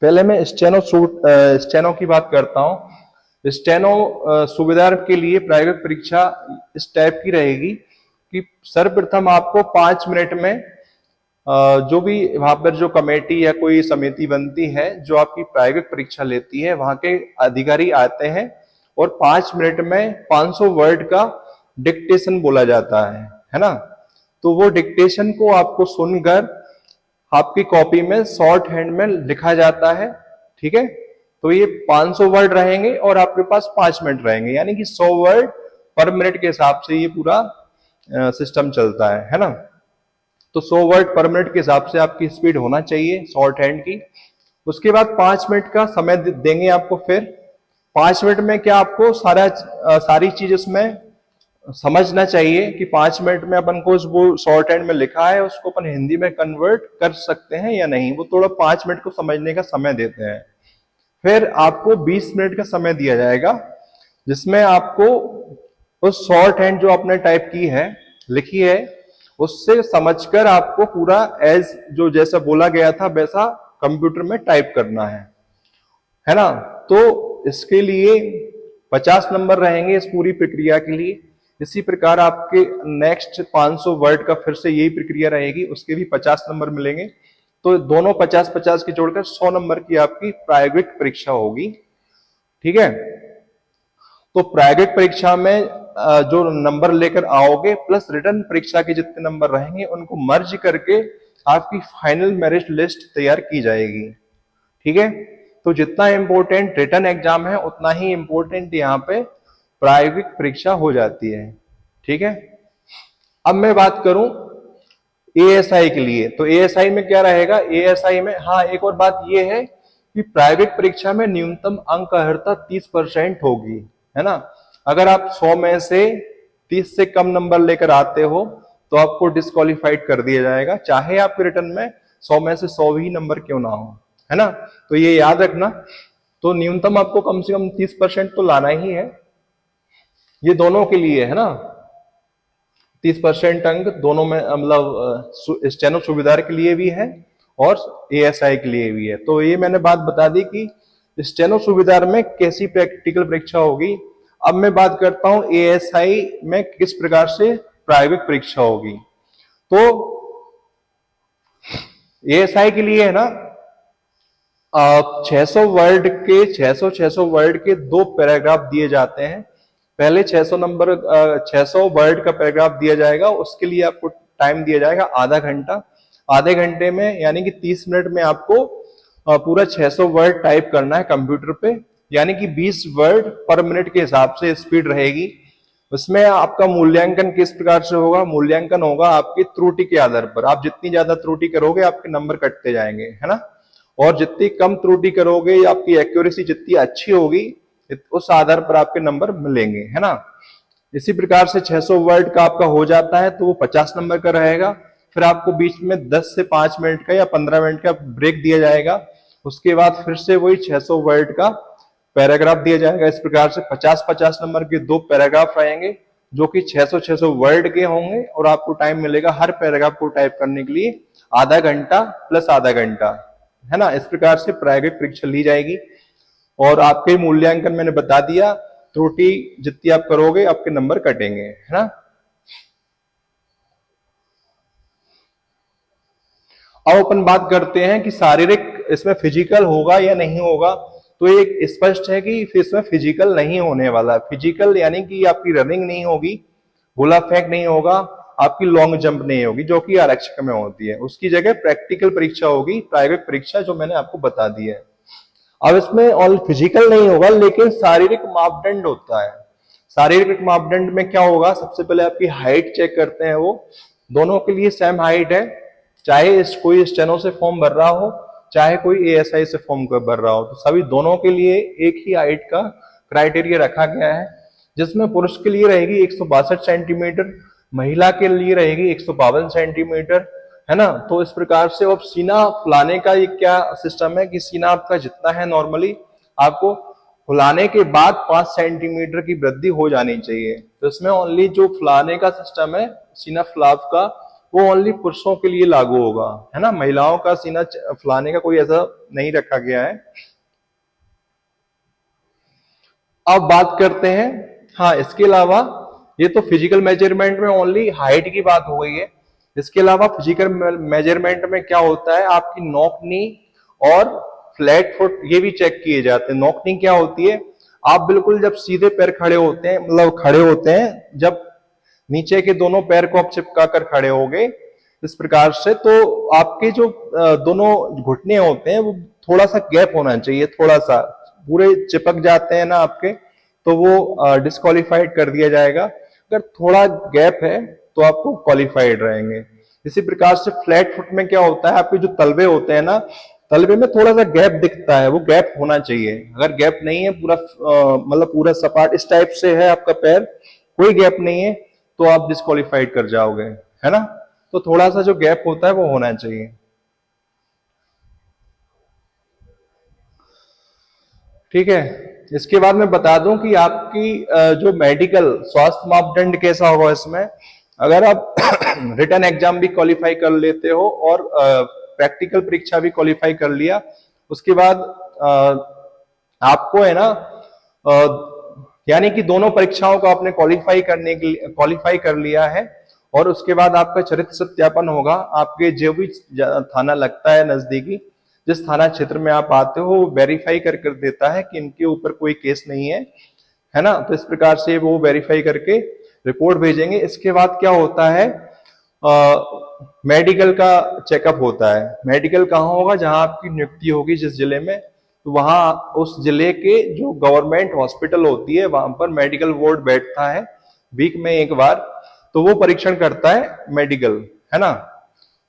पहले मैं स्टेनो की बात करता हूं। स्टेनो सुविधा के लिए प्रायोगिक परीक्षा इस टाइप की रहेगी कि सर्वप्रथम आपको 5 मिनट में जो भी वहां पर जो कमेटी या कोई समिति बनती है जो आपकी प्रायोगिक परीक्षा लेती है, वहां के अधिकारी आते हैं और 5 मिनट में 500 वर्ड का डिक्टेशन बोला जाता है ना। तो वो डिक्टेशन को आपको सुनकर आपकी कॉपी में शॉर्ट हैंड में लिखा जाता है, ठीक है। तो ये 500 वर्ड रहेंगे और आपके पास 5 मिनट रहेंगे, यानी कि 100 वर्ड पर मिनट के हिसाब से ये पूरा सिस्टम चलता है ना। तो 100 वर्ड पर मिनट के हिसाब से आपकी स्पीड होना चाहिए शॉर्ट हैंड की। उसके बाद 5 मिनट का समय देंगे आपको। फिर 5 मिनट में क्या आपको सारी चीज उसमें समझना चाहिए कि 5 मिनट में अपन को वो शॉर्ट हैंड में लिखा है उसको अपन हिंदी में कन्वर्ट कर सकते हैं या नहीं, वो थोड़ा 5 मिनट को समझने का समय देते हैं। फिर आपको 20 मिनट का समय दिया जाएगा जिसमें आपको उस शॉर्ट हैंड जो आपने टाइप की है, लिखी है, उससे समझकर आपको पूरा जो जैसा बोला गया था वैसा कंप्यूटर में टाइप करना है ना। तो इसके लिए 50 नंबर रहेंगे इस पूरी प्रक्रिया के लिए। इसी प्रकार आपके नेक्स्ट 500 वर्ड का फिर से यही प्रक्रिया रहेगी, उसके भी 50 नंबर मिलेंगे। तो दोनों 50-50 के जोड़कर 100 नंबर की आपकी प्रायोगिक परीक्षा होगी, ठीक है। तो प्रायोगिक परीक्षा में जो नंबर लेकर आओगे प्लस रिटर्न परीक्षा के जितने नंबर रहेंगे उनको मर्ज करके आपकी फाइनल मेरिट लिस्ट तैयार की जाएगी, ठीक है। तो जितना इंपॉर्टेंट रिटर्न एग्जाम है उतना ही इंपॉर्टेंट यहाँ पे प्रायोगिक परीक्षा हो जाती है, ठीक है। अब मैं बात करूं एएसआई के लिए, तो एएसआई में क्या रहेगा, एएसआई में हाँ एक और बात यह है कि प्रायोगिक परीक्षा में न्यूनतम अंक अर्हता 30% होगी, है ना। अगर आप 100 में से 30 से कम नंबर लेकर आते हो तो आपको डिस्क्वालिफाइड कर दिया जाएगा, चाहे आपके रिटर्न में 100 में से 100 ही नंबर क्यों ना हो, है ना। तो ये याद रखना। तो न्यूनतम आपको कम से कम 30% तो लाना ही है, ये दोनों के लिए है ना। 30% अंक दोनों में, मतलब स्टेनो सुविधा के लिए भी है और एएसआई के लिए भी है। तो ये मैंने बात बता दी कि स्टेनो सुविधा में कैसी प्रैक्टिकल परीक्षा होगी। अब मैं बात करता हूं एएसआई में किस प्रकार से प्रायोगिक परीक्षा होगी। तो एएसआई के लिए है ना 600 वर्ड के 600 वर्ड के 2 पैराग्राफ दिए जाते हैं। पहले 600 वर्ड का पैराग्राफ दिया जाएगा, उसके लिए आपको टाइम दिया जाएगा आधा घंटा। आधे घंटे में यानी कि 30 मिनट में आपको पूरा 600 वर्ड टाइप करना है कंप्यूटर पे, यानी कि 20 वर्ड पर मिनट के हिसाब से स्पीड रहेगी। उसमें आपका मूल्यांकन किस प्रकार से होगा, मूल्यांकन होगा आपकी त्रुटि के आधार पर। आप जितनी ज्यादा त्रुटि करोगे आपके नंबर कटते जाएंगे, है ना। और जितनी कम त्रुटि करोगे आपकी एक्यूरेसी जितनी अच्छी होगी उस आधार पर आपके नंबर मिलेंगे, है ना। इसी प्रकार से 600 वर्ड का आपका हो जाता है तो वो 50 नंबर का रहेगा। फिर आपको बीच में 10 से 5 मिनट का या 15 मिनट का ब्रेक दिया जाएगा। उसके बाद फिर से वही 600 वर्ड का पैराग्राफ दिया जाएगा। इस प्रकार से 50-50 नंबर के 2 पैराग्राफ रहेंगे जो कि 600 वर्ड के होंगे और आपको टाइम मिलेगा हर पैराग्राफ को टाइप करने के लिए आधा घंटा प्लस आधा घंटा, है ना। इस प्रकार से प्रायोगिक परीक्षा ली जाएगी और आपके मूल्यांकन मैंने बता दिया, त्रुटि जितनी आप करोगे आपके नंबर कटेंगे, है ना। अब अपन बात करते हैं कि शारीरिक इसमें फिजिकल होगा या नहीं होगा। तो एक स्पष्ट है कि इसमें फिजिकल नहीं होने वाला। फिजिकल यानी कि आपकी रनिंग नहीं होगी, गोला फेंक नहीं होगा, आपकी लॉन्ग जंप नहीं होगी जो कि आरक्षक में होती है, उसकी जगह प्रैक्टिकल परीक्षा होगी, प्रायोगिक परीक्षा, जो मैंने आपको बता दी है। अब इसमें ऑल फिजिकल नहीं होगा लेकिन शारीरिक मापदंड होता है। शारीरिक मापदंड में क्या होगा, सबसे पहले आपकी हाइट चेक करते हैं, वो दोनों के लिए सेम हाइट है, चाहे कोई स्टेनो से फॉर्म भर रहा हो चाहे कोई एएसआई से फॉर्म भर रहा हो, तो सभी दोनों के लिए एक ही हाइट का क्राइटेरिया रखा गया है, जिसमें पुरुष के लिए रहेगी 162 सेंटीमीटर, महिला के लिए रहेगी 152 सेंटीमीटर, है ना। तो इस प्रकार से अब सीना फुलाने का ये क्या सिस्टम है कि सीना आपका जितना है नॉर्मली आपको फुलाने के बाद 5 सेंटीमीटर की वृद्धि हो जानी चाहिए। तो इसमें ओनली जो फुलाने का सिस्टम है सीना फुलाव का, वो ओनली पुरुषों के लिए लागू होगा, है ना। महिलाओं का सीना फुलाने का कोई ऐसा नहीं रखा गया है। अब बात करते हैं, हाँ इसके अलावा ये तो फिजिकल मेजरमेंट में ओनली हाइट की बात हो गई है। इसके अलावा फिजिकल मेजरमेंट में क्या होता है, आपकी नोक नी और फ्लैट फुट ये भी चेक किए जाते हैं। नोक नी क्या होती है, आप बिल्कुल जब सीधे पैर खड़े होते हैं, मतलब खड़े होते हैं, जब नीचे के दोनों पैर को आप चिपका कर खड़े हो गए इस प्रकार से, तो आपके जो दोनों घुटने होते हैं वो थोड़ा सा गैप होना चाहिए, थोड़ा सा, पूरे चिपक जाते हैं ना आपके तो वो डिस्क्वालिफाइड कर दिया जाएगा। अगर थोड़ा गैप है तो आपको क्वालिफाइड रहेंगे। इसी प्रकार से फ्लैट फुट में क्या होता है, आपके जो तलवे होते हैं ना, तलवे में थोड़ा सा गैप दिखता है, वो गैप होना चाहिए। अगर गैप नहीं है, पूरा मतलब पूरा सपाट इस टाइप से है आपका पैर, कोई गैप नहीं है, तो आप डिस्क्वालिफाइड कर जाओगे, है ना। तो थोड़ा सा जो गैप होता है वो होना चाहिए। ठीक है, इसके बाद मैं बता दूं कि आपकी जो मेडिकल स्वास्थ्य मापदंड कैसा होगा इसमें। अगर आप रिटन एग्जाम भी क्वालिफाई कर लेते हो और प्रैक्टिकल परीक्षा भी क्वालिफाई कर लिया, उसके बाद आपको है ना यानी कि दोनों परीक्षाओं को आपने क्वालिफाई करने के लिए क्वालिफाई कर लिया है, और उसके बाद आपका चरित्र सत्यापन होगा। आपके जो भी थाना लगता है नजदीकी, जिस थाना क्षेत्र में आप आते हो, वो वेरीफाई कर देता है कि इनके ऊपर कोई केस नहीं है, है ना। तो इस प्रकार से वो वेरीफाई करके रिपोर्ट भेजेंगे। इसके बाद क्या होता है, मेडिकल का चेकअप होता है। मेडिकल कहाँ होगा, जहां आपकी नियुक्ति होगी जिस जिले में, तो वहां उस जिले के जो गवर्नमेंट हॉस्पिटल होती है वहां पर मेडिकल बोर्ड बैठता है वीक में एक बार, तो वो परीक्षण करता है मेडिकल, है ना।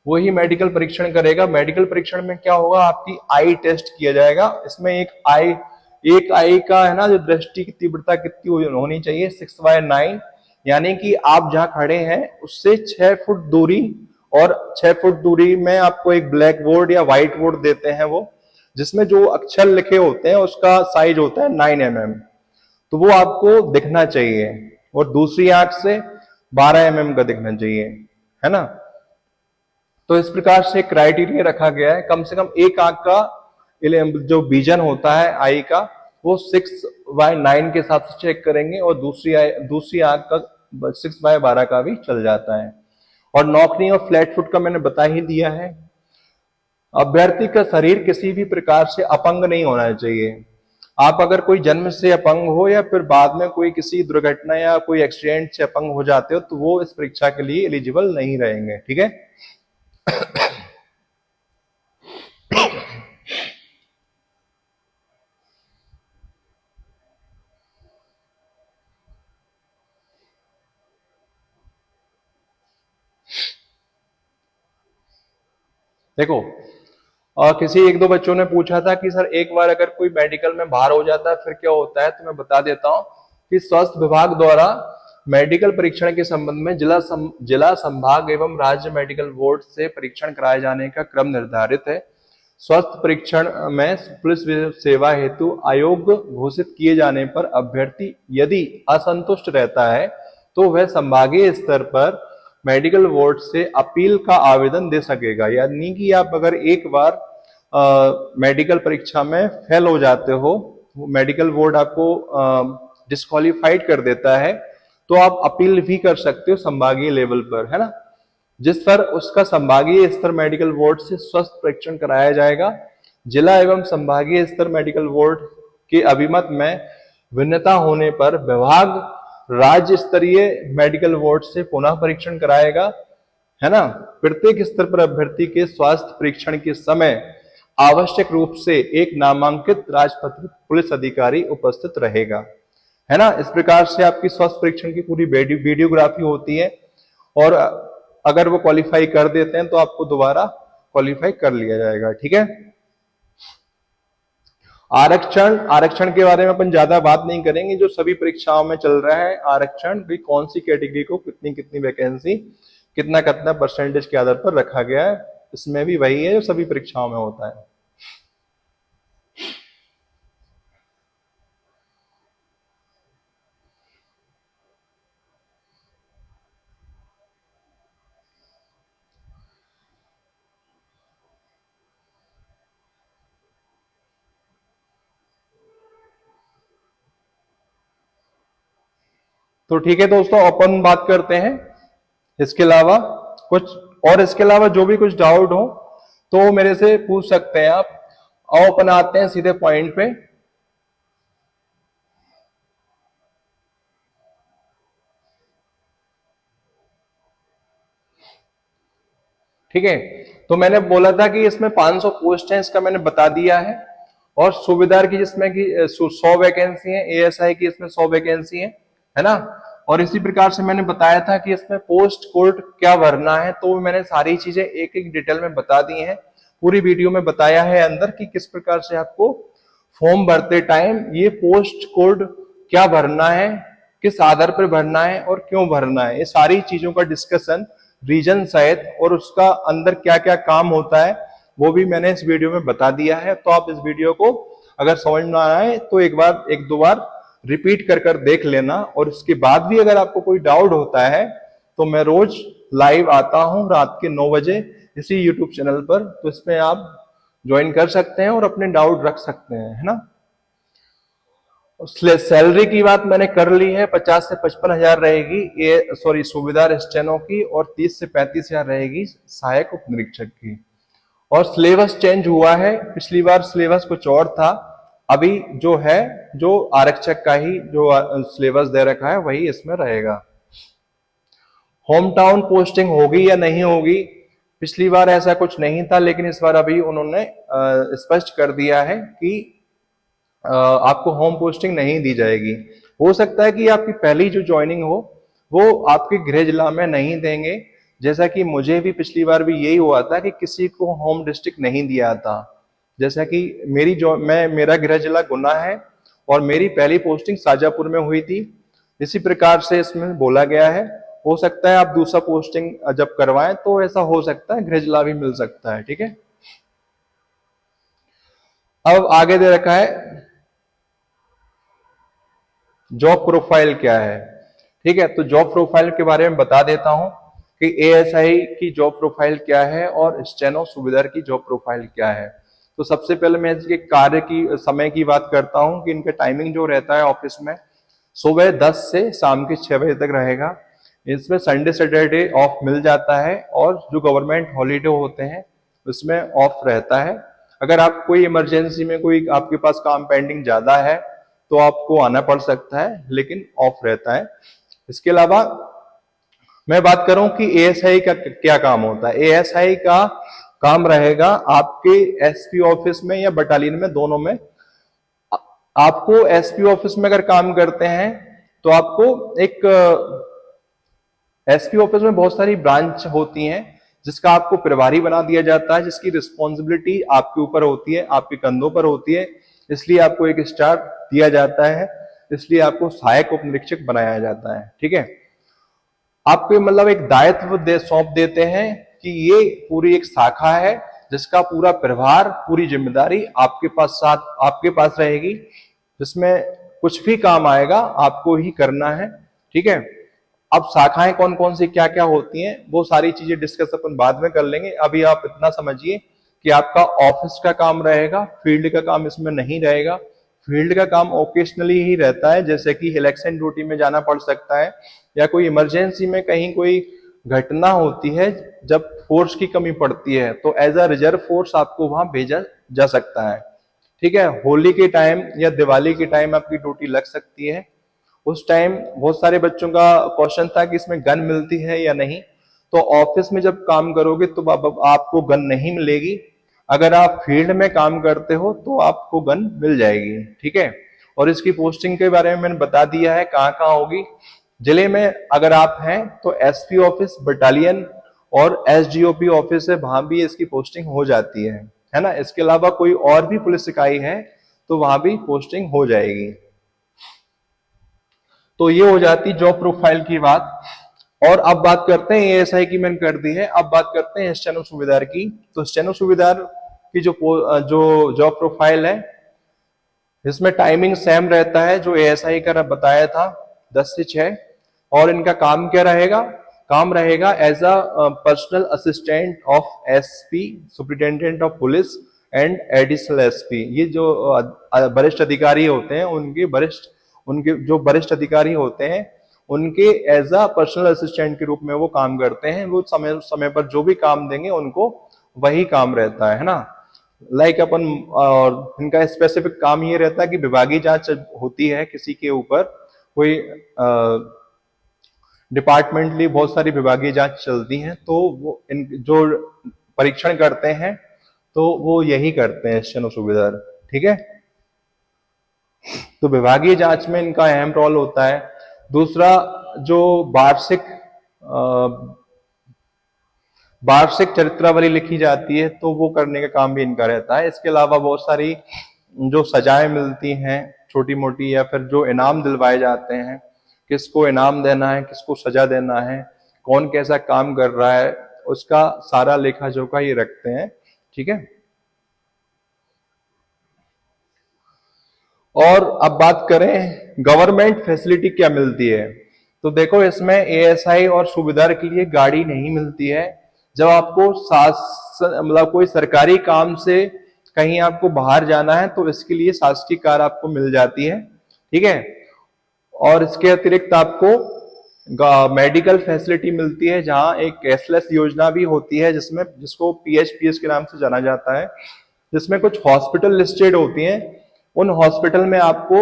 वही मेडिकल परीक्षण करेगा। मेडिकल परीक्षण में क्या होगा, आपकी आई टेस्ट किया जाएगा। इसमें एक आई का है ना, जो दृष्टि की तीव्रता कितनी होनी चाहिए, 6/9, यानी कि आप जहां खड़े हैं उससे 6 फुट दूरी, और 6 फुट दूरी में आपको एक ब्लैक बोर्ड या व्हाइट बोर्ड देते हैं वो, जिसमें जो अक्षर लिखे होते हैं उसका साइज होता है 9 mm, तो वो आपको दिखना चाहिए, और दूसरी आंख से 12 mm का दिखना चाहिए, है ना। तो इस प्रकार से क्राइटेरिया रखा गया है। कम से कम एक आंख का जो विजन होता है आई का, वो 6/9 के हिसाब से चेक करेंगे, और दूसरी आंख का 6/12 का भी चल जाता है। और नौकरी और फ्लैट फुट का मैंने बता ही दिया है। अभ्यर्थी का शरीर किसी भी प्रकार से अपंग नहीं होना चाहिए। आप अगर कोई जन्म से अपंग हो या फिर बाद में कोई किसी दुर्घटना या कोई एक्सीडेंट से अपंग हो जाते हो, तो वो इस परीक्षा के लिए एलिजिबल नहीं रहेंगे, ठीक है। देखो, किसी एक दो बच्चों ने पूछा था कि सर एक बार अगर कोई मेडिकल में बाहर हो जाता है फिर क्या होता है, तो मैं बता देता हूं कि स्वास्थ्य विभाग द्वारा मेडिकल परीक्षण के संबंध में जिला संभाग एवं राज्य मेडिकल बोर्ड से परीक्षण कराए जाने का क्रम निर्धारित है। स्वास्थ्य परीक्षण में पुलिस सेवा हेतु अयोग्य घोषित किए जाने पर अभ्यर्थी यदि असंतुष्ट रहता है तो वह संभागीय स्तर पर मेडिकल बोर्ड से अपील का आवेदन दे सकेगा। यानी कि आप अगर एक बार मेडिकल परीक्षा में फेल हो जाते हो, मेडिकल बोर्ड आपको डिस्क्वालिफाइड कर देता है, तो आप अपील भी कर सकते हो संभागीय लेवल पर, है ना। जिस पर उसका संभागीय स्तर मेडिकल बोर्ड से स्वास्थ्य परीक्षण कराया जाएगा। जिला एवं संभागीय स्तर मेडिकल बोर्ड के अभिमत में भिन्नता होने पर विभाग राज्य स्तरीय मेडिकल बोर्ड से पुनः परीक्षण कराएगा, है ना। प्रत्येक स्तर पर अभ्यर्थी के स्वास्थ्य परीक्षण के समय आवश्यक रूप से एक नामांकित राजपत्रित पुलिस अधिकारी उपस्थित रहेगा, है ना। इस प्रकार से आपकी स्वास्थ्य परीक्षण की पूरी वीडियोग्राफी होती है, और अगर वो क्वालिफाई कर देते हैं तो आपको दोबारा क्वालिफाई कर लिया जाएगा, ठीक है। आरक्षण के बारे में अपन ज्यादा बात नहीं करेंगे, जो सभी परीक्षाओं में चल रहा है आरक्षण भी, कौन सी कैटेगरी को कितनी कितनी वैकेंसी कितना कितना परसेंटेज के आधार पर रखा गया है, इसमें भी वही है जो सभी परीक्षाओं में होता है। तो ठीक है दोस्तों, अपन बात करते हैं इसके अलावा कुछ, और इसके अलावा जो भी कुछ डाउट हो तो मेरे से पूछ सकते हैं आप। आओ अपन आते हैं सीधे पॉइंट पे। ठीक है, तो मैंने बोला था कि इसमें 500 पोस्ट हैं, इसका मैंने बता दिया है। और सूबेदार की जिसमें कि 100 वैकेंसी है, एएसआई की इसमें 100 वैकेंसी है ना। और इसी प्रकार से मैंने बताया था कि इसमें पोस्ट कोड क्या भरना है, तो मैंने सारी चीजें एक एक डिटेल में बता दी हैं। पूरी वीडियो में बताया है अंदर कि किस प्रकार से आपको फॉर्म भरते टाइम ये पोस्ट कोड क्या भरना है, किस आधार पर भरना है और क्यों भरना है, ये सारी चीजों का डिस्कशन रीजन सहित, और उसका अंदर क्या क्या काम होता है वो भी मैंने इस वीडियो में बता दिया है। तो आप इस वीडियो को अगर समझ ना आए तो एक दो बार रिपीट कर देख लेना। और इसके बाद भी अगर आपको कोई डाउट होता है तो मैं रोज लाइव आता हूं रात के 9 बजे इसी यूट्यूब चैनल पर, तो इसमें आप ज्वाइन कर सकते हैं और अपने डाउट रख सकते हैं, है ना। सैलरी की बात मैंने कर ली है, 50 से 55 हजार रहेगी ये, सॉरी, सूबेदार स्टेनो की, और 30 से 35 हजार रहेगी सहायक उप निरीक्षक की। और सिलेबस चेंज हुआ है, पिछली बार सिलेबस कुछ और था, अभी जो है जो आरक्षक का ही जो सिलेबस दे रखा है वही इसमें रहेगा। होम टाउन पोस्टिंग होगी या नहीं होगी, पिछली बार ऐसा कुछ नहीं था, लेकिन इस बार अभी उन्होंने स्पष्ट कर दिया है कि आपको होम पोस्टिंग नहीं दी जाएगी। हो सकता है कि आपकी पहली जो ज्वाइनिंग हो वो आपके गृह जिला में नहीं देंगे, जैसा कि मुझे भी पिछली बार भी यही हुआ था कि किसी को होम डिस्ट्रिक्ट नहीं दिया था। जैसा कि मेरा गृह जिला गुना है और मेरी पहली पोस्टिंग शाजापुर में हुई थी, इसी प्रकार से इसमें बोला गया है। हो सकता है आप दूसरा पोस्टिंग जब करवाएं तो ऐसा हो सकता है, गृह जिला भी मिल सकता है, ठीक है। अब आगे दे रखा है जॉब प्रोफाइल क्या है, ठीक है। तो जॉब प्रोफाइल के बारे में बता देता हूं कि एएसआई की जॉब प्रोफाइल क्या है और स्टेनो सूबेदार की जॉब प्रोफाइल क्या है। तो सबसे पहले मैं इसके कार्य की समय की बात करता हूं कि इनका टाइमिंग जो रहता है ऑफिस में सुबह 10 से शाम के 6 बजे तक रहेगा। इसमें संडे सैटरडे ऑफ मिल जाता है, और जो गवर्नमेंट हॉलीडे होते हैं उसमें ऑफ रहता है। अगर आप कोई इमरजेंसी में कोई आपके पास काम पेंडिंग ज्यादा है तो आपको आना पड़ सकता है, लेकिन ऑफ रहता है। इसके अलावा मैं बात करूं कि एएसआई का क्या काम होता है। एएसआई का काम रहेगा आपके एसपी ऑफिस में या बटालियन में, दोनों में। आपको एसपी ऑफिस में अगर काम करते हैं तो आपको एक एसपी ऑफिस में बहुत सारी ब्रांच होती हैं जिसका आपको प्रभारी बना दिया जाता है, जिसकी रिस्पॉन्सिबिलिटी आपके ऊपर होती है, आपके कंधों पर होती है, इसलिए आपको एक स्टार दिया जाता है, इसलिए आपको सहायक उप निरीक्षक बनाया जाता है, ठीक है। आपको मतलब एक दायित्व सौंप देते हैं कि ये पूरी एक शाखा है जिसका पूरा प्रभार, पूरी जिम्मेदारी आपके पास रहेगी, जिसमें कुछ भी काम आएगा आपको ही करना है, ठीक है। अब शाखाएं कौन कौन सी क्या क्या होती हैं वो सारी चीजें डिस्कस अपन बाद में कर लेंगे। अभी आप इतना समझिए कि आपका ऑफिस का काम रहेगा, फील्ड का काम इसमें नहीं रहेगा। फील्ड का काम ओकेशनली ही रहता है, जैसे कि इलेक्शन ड्यूटी में जाना पड़ सकता है, या कोई इमरजेंसी में कहीं कोई घटना होती है जब फोर्स की कमी पड़ती है तो एज अ रिजर्व फोर्स आपको वहां भेजा जा सकता है, ठीक है। होली के टाइम या दिवाली के टाइम आपकी ड्यूटी लग सकती है, उस टाइम बहुत सारे बच्चों का क्वेश्चन था कि इसमें गन मिलती है या नहीं। तो ऑफिस में जब काम करोगे तो आपको गन नहीं मिलेगी। अगर आप फील्ड में काम करते हो तो आपको गन मिल जाएगी, ठीक है। और इसकी पोस्टिंग के बारे में मैंने बता दिया है कहाँ कहाँ होगी। जिले में अगर आप हैं तो एसपी ऑफिस, बटालियन और एसडीओपी ऑफिस है, वहां भी इसकी पोस्टिंग हो जाती है ना। इसके अलावा कोई और भी पुलिस इकाई है तो वहां भी पोस्टिंग हो जाएगी। तो ये हो जाती जॉब प्रोफाइल की बात। और अब बात करते हैं एएसआई की मैंने कर दी है, अब बात करते हैं स्टेनो सूबेदार की। तो स्टेनो सूबेदार की जो जॉब प्रोफाइल है, इसमें टाइमिंग सेम रहता है जो एएसआई का बताया था, 10 से 6। और इनका काम क्या रहेगा? काम रहेगा as a personal assistant of SP, superintendent of police and additional SP. ये जो वरिष्ठ अधिकारी होते हैं उनके जो वरिष्ठ अधिकारी होते हैं उनके एज अ पर्सनल असिस्टेंट के रूप में वो काम करते हैं। वो समय समय पर जो भी काम देंगे उनको वही काम रहता है ना। लाइक अपन और इनका स्पेसिफिक काम ये रहता है कि विभागीय जांच होती है किसी के ऊपर, कोई डिपार्टमेंटली बहुत सारी विभागीय जांच चलती हैं, तो वो इन जो परीक्षण करते हैं तो वो यही करते हैं स्टेनो सूबेदार, ठीक है। तो विभागीय जांच में इनका अहम रोल होता है। दूसरा, जो वार्षिक चरित्रावली लिखी जाती है तो वो करने का काम भी इनका रहता है। इसके अलावा बहुत सारी जो सजाएं मिलती हैं छोटी मोटी, या फिर जो इनाम दिलवाए जाते हैं, किसको इनाम देना है, किसको सजा देना है, कौन कैसा काम कर रहा है, उसका सारा लेखा जोखा ये रखते हैं, ठीक है। और अब बात करें गवर्नमेंट फैसिलिटी क्या मिलती है, तो देखो इसमें एएसआई और सूबेदार के लिए गाड़ी नहीं मिलती है। जब आपको मतलब कोई सरकारी काम से कहीं आपको बाहर जाना है तो इसके लिए शासकीय कार आपको मिल जाती है, ठीक है। और इसके अतिरिक्त आपको मेडिकल फैसिलिटी मिलती है, जहां एक कैशलेस योजना भी होती है जिसको पीएचपीएस के नाम से जाना जाता है, जिसमें कुछ हॉस्पिटल लिस्टेड होती हैं। उन हॉस्पिटल में आपको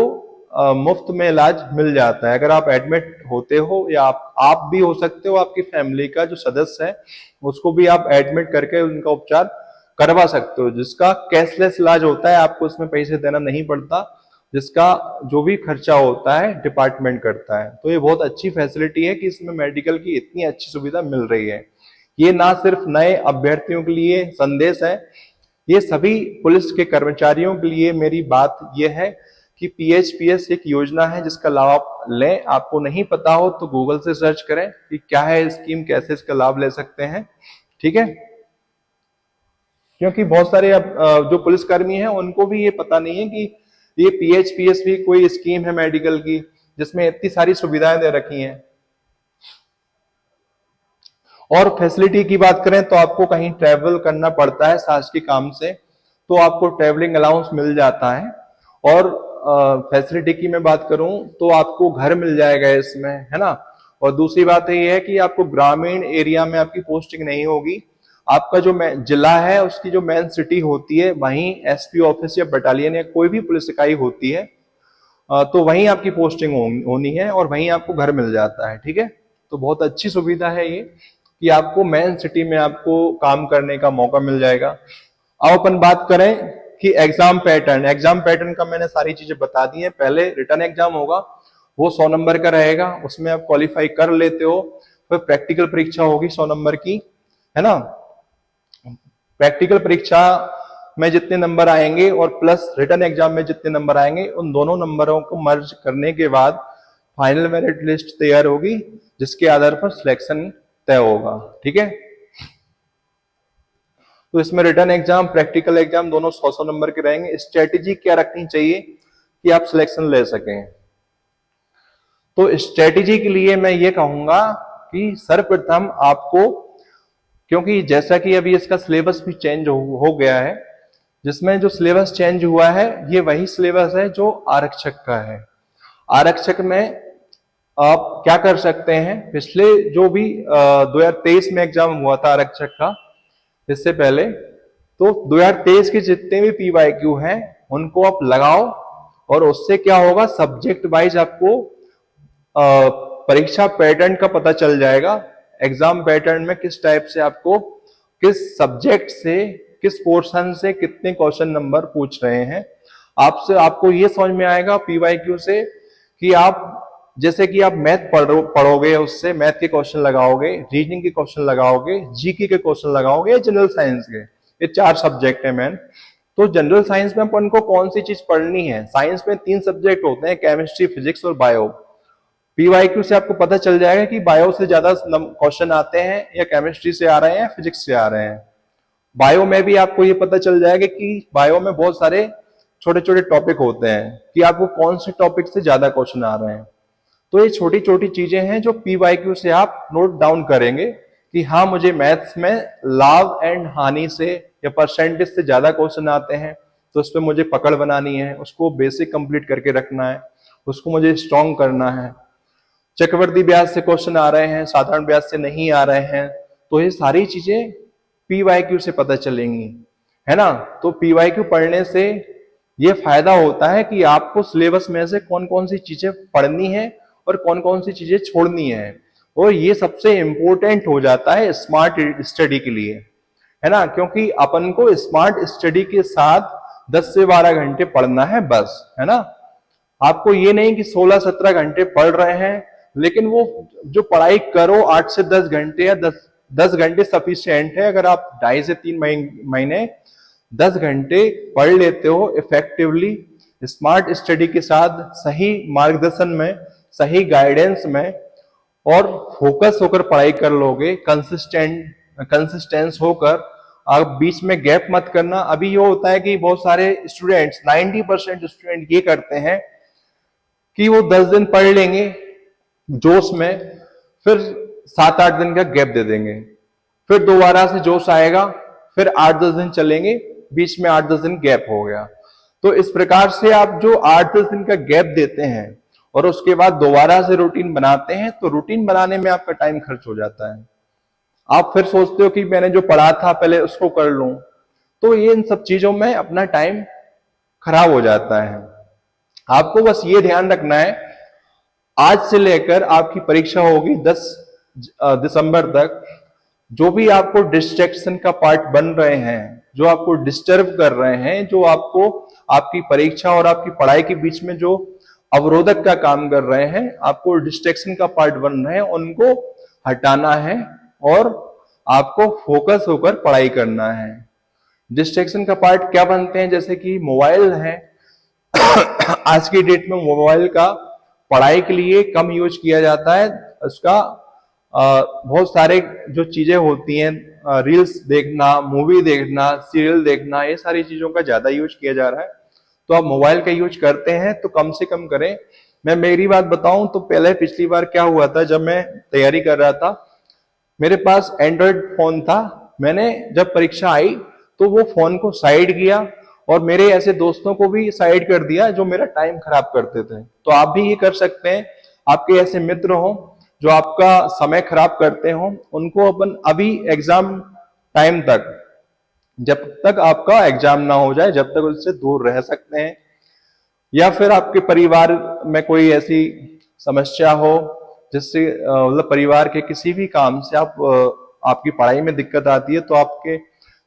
मुफ्त में इलाज मिल जाता है। अगर आप एडमिट होते हो, या आप भी हो सकते हो, आपकी फैमिली का जो सदस्य है उसको भी आप एडमिट करके उनका उपचार करवा सकते हो, जिसका कैशलेस इलाज होता है, आपको उसमें पैसे देना नहीं पड़ता, जिसका जो भी खर्चा होता है डिपार्टमेंट करता है। तो ये बहुत अच्छी फैसिलिटी है कि इसमें मेडिकल की इतनी अच्छी सुविधा मिल रही है। ये ना सिर्फ नए अभ्यर्थियों के लिए संदेश है, ये सभी पुलिस के कर्मचारियों के लिए मेरी बात यह है कि पीएचपीएस एक योजना है जिसका लाभ लें। आपको नहीं पता हो तो गूगल से सर्च करें कि क्या है स्कीम, कैसे इसका लाभ ले सकते हैं, ठीक है। क्योंकि बहुत सारे जो पुलिसकर्मी हैं उनको भी ये पता नहीं है कि ये पीएचपीएस भी कोई स्कीम है मेडिकल की जिसमें इतनी सारी सुविधाएं दे रखी हैं। और फैसिलिटी की बात करें तो आपको कहीं ट्रैवल करना पड़ता है शासकीय काम से, तो आपको ट्रैवलिंग अलाउंस मिल जाता है। और फैसिलिटी की मैं बात करूं तो आपको घर मिल जाएगा इसमें, है ना। और दूसरी बात ये है कि आपको ग्रामीण एरिया में आपकी पोस्टिंग नहीं होगी। आपका जो जिला है उसकी जो मेन सिटी होती है वहीं एसपी ऑफिस या बटालियन या कोई भी पुलिस इकाई होती है, तो वहीं आपकी पोस्टिंग होनी है और वहीं आपको घर मिल जाता है, ठीक है। तो बहुत अच्छी सुविधा है ये कि आपको मेन सिटी में आपको काम करने का मौका मिल जाएगा। अब अपन बात करें कि एग्जाम पैटर्न का मैंने सारी चीजें बता दी हैं। पहले रिटर्न एग्जाम होगा, वो 100 नंबर का रहेगा, उसमें आप क्वालिफाई कर लेते हो। फिर प्रैक्टिकल परीक्षा होगी 100 नंबर की, है ना। प्रैक्टिकल परीक्षा में जितने नंबर आएंगे और प्लस रिटर्न एग्जाम में जितने नंबर आएंगे, उन दोनों नंबरों को मर्ज करने के बाद फाइनल मेरिट लिस्ट तैयार होगी, जिसके आधार पर सिलेक्शन तय होगा, ठीक है। तो इसमें रिटर्न एग्जाम, प्रैक्टिकल एग्जाम दोनों 100 नंबर के रहेंगे। स्ट्रेटेजी क्या रखनी चाहिए कि आप सिलेक्शन ले सकें, तो स्ट्रेटेजी के लिए मैं ये कहूंगा कि सर्वप्रथम आपको, क्योंकि जैसा कि अभी इसका सिलेबस भी चेंज हो गया है, जिसमें जो सिलेबस चेंज हुआ है ये वही सिलेबस है जो आरक्षक का है। आरक्षक में आप क्या कर सकते हैं, पिछले जो भी 2023 में एग्जाम हुआ था आरक्षक का, इससे पहले, तो 2023 के जितने भी पीवाईक्यू हैं उनको आप लगाओ, और उससे क्या होगा, सब्जेक्ट वाइज आपको परीक्षा पैटर्न का पता चल जाएगा। एग्जाम पैटर्न में किस टाइप से आपको किस सब्जेक्ट से किस पोर्शन से कितने क्वेश्चन नंबर पूछ रहे हैं आपसे, आपको ये समझ में आएगा पीवाईक्यू से कि आप जैसे कि आप मैथ पढ़ोगे, उससे मैथ के क्वेश्चन लगाओगे, रीजनिंग के क्वेश्चन लगाओगे, जीके के क्वेश्चन लगाओगे या जनरल साइंस के। ये 4 सब्जेक्ट है मैन। तो जनरल साइंस में अपन को कौन सी चीज पढ़नी है? साइंस में 3 सब्जेक्ट होते हैं, केमिस्ट्री, फिजिक्स और बायो। पीवाईक्यू से आपको पता चल जाएगा कि बायो से ज्यादा क्वेश्चन आते हैं या केमिस्ट्री से आ रहे हैं, फिजिक्स से आ रहे हैं। बायो में भी आपको ये पता चल जाएगा कि बायो में बहुत सारे छोटे छोटे टॉपिक होते हैं कि आपको कौन से टॉपिक से ज्यादा क्वेश्चन आ रहे हैं। तो ये छोटी छोटी चीजें हैं जो पीवाईक्यू से आप नोट डाउन करेंगे कि हाँ, मुझे मैथ्स में लाभ एंड हानि से या परसेंटेज से ज्यादा क्वेश्चन आते हैं, तो उस पर मुझे पकड़ बनानी है, उसको बेसिक कंप्लीट करके रखना है, उसको मुझे स्ट्रॉन्ग करना है। चक्रवर्ती ब्याज से क्वेश्चन आ रहे हैं, साधारण ब्याज से नहीं आ रहे हैं, तो ये सारी चीजें पीवाईक्यू से पता चलेंगी, है ना। तो पीवाईक्यू पढ़ने से ये फायदा होता है कि आपको सिलेबस में से कौन कौन सी चीजें पढ़नी है और कौन कौन सी चीजें छोड़नी है, और ये सबसे इंपॉर्टेंट हो जाता है स्मार्ट स्टडी के लिए, है ना। क्योंकि अपन को स्मार्ट स्टडी के साथ 10 से 12 घंटे पढ़ना है बस, है ना। आपको ये नहीं कि 16-17 घंटे पढ़ रहे हैं, लेकिन वो जो पढ़ाई करो 8 से 10 घंटे या 10 घंटे सफिशिएंट है। अगर आप 2.5 से 3 महीने 10 घंटे पढ़ लेते हो इफेक्टिवली स्मार्ट स्टडी के साथ, सही मार्गदर्शन में, सही गाइडेंस में, और फोकस होकर पढ़ाई कर लोगे, कंसिस्टेंस होकर, आप बीच में गैप मत करना। अभी ये होता है कि बहुत सारे स्टूडेंट्स, 90% स्टूडेंट ये करते हैं कि वो 10 दिन पढ़ लेंगे जोश में, फिर 7-8 दिन का गैप दे देंगे, फिर दोबारा से जोश आएगा, फिर 8-10 दिन चलेंगे, बीच में 8-10 दिन गैप हो गया। तो इस प्रकार से आप जो 8-10 दिन का गैप देते हैं और उसके बाद दोबारा से रूटीन बनाते हैं, तो रूटीन बनाने में आपका टाइम खर्च हो जाता है। आप फिर सोचते हो कि मैंने जो पढ़ा था पहले उसको कर लूं, तो ये इन सब चीजों में अपना टाइम खराब हो जाता है। आपको बस ये ध्यान रखना है, आज से लेकर आपकी परीक्षा होगी 10 दिसंबर तक, जो भी आपको डिस्ट्रैक्शन का पार्ट बन रहे हैं, जो आपको डिस्टर्ब कर रहे हैं, जो आपको आपकी परीक्षा और आपकी पढ़ाई के बीच में जो अवरोधक का काम कर रहे हैं, आपको डिस्ट्रैक्शन का पार्ट बन रहे हैं, उनको हटाना है और आपको फोकस होकर पढ़ाई करना है। डिस्ट्रैक्शन का पार्ट क्या बनते हैं? जैसे कि मोबाइल है। आज की डेट में मोबाइल का पढ़ाई के लिए कम यूज किया जाता है। उसका बहुत सारे जो चीजें होती हैं, रील्स देखना, मूवी देखना, सीरियल देखना, ये सारी चीजों का ज्यादा यूज किया जा रहा है। तो आप मोबाइल का यूज करते हैं तो कम से कम करें। मैं मेरी बात बताऊं तो पहले पिछली बार क्या हुआ था, जब मैं तैयारी कर रहा था, मेरे पास एंड्रॉयड फोन था। मैंने जब परीक्षा आई तो वो फोन को साइड किया और मेरे ऐसे दोस्तों को भी साइड कर दिया जो मेरा टाइम खराब करते थे। तो आप भी ये कर सकते हैं। आपके ऐसे मित्र हो जो आपका समय खराब करते हो, उनको अपन अभी एग्जाम टाइम तक, जब तक आपका एग्जाम ना हो जाए, जब तक उससे दूर रह सकते हैं। या फिर आपके परिवार में कोई ऐसी समस्या हो जिससे मतलब परिवार के किसी भी काम से आपकी पढ़ाई में दिक्कत आती है, तो आपके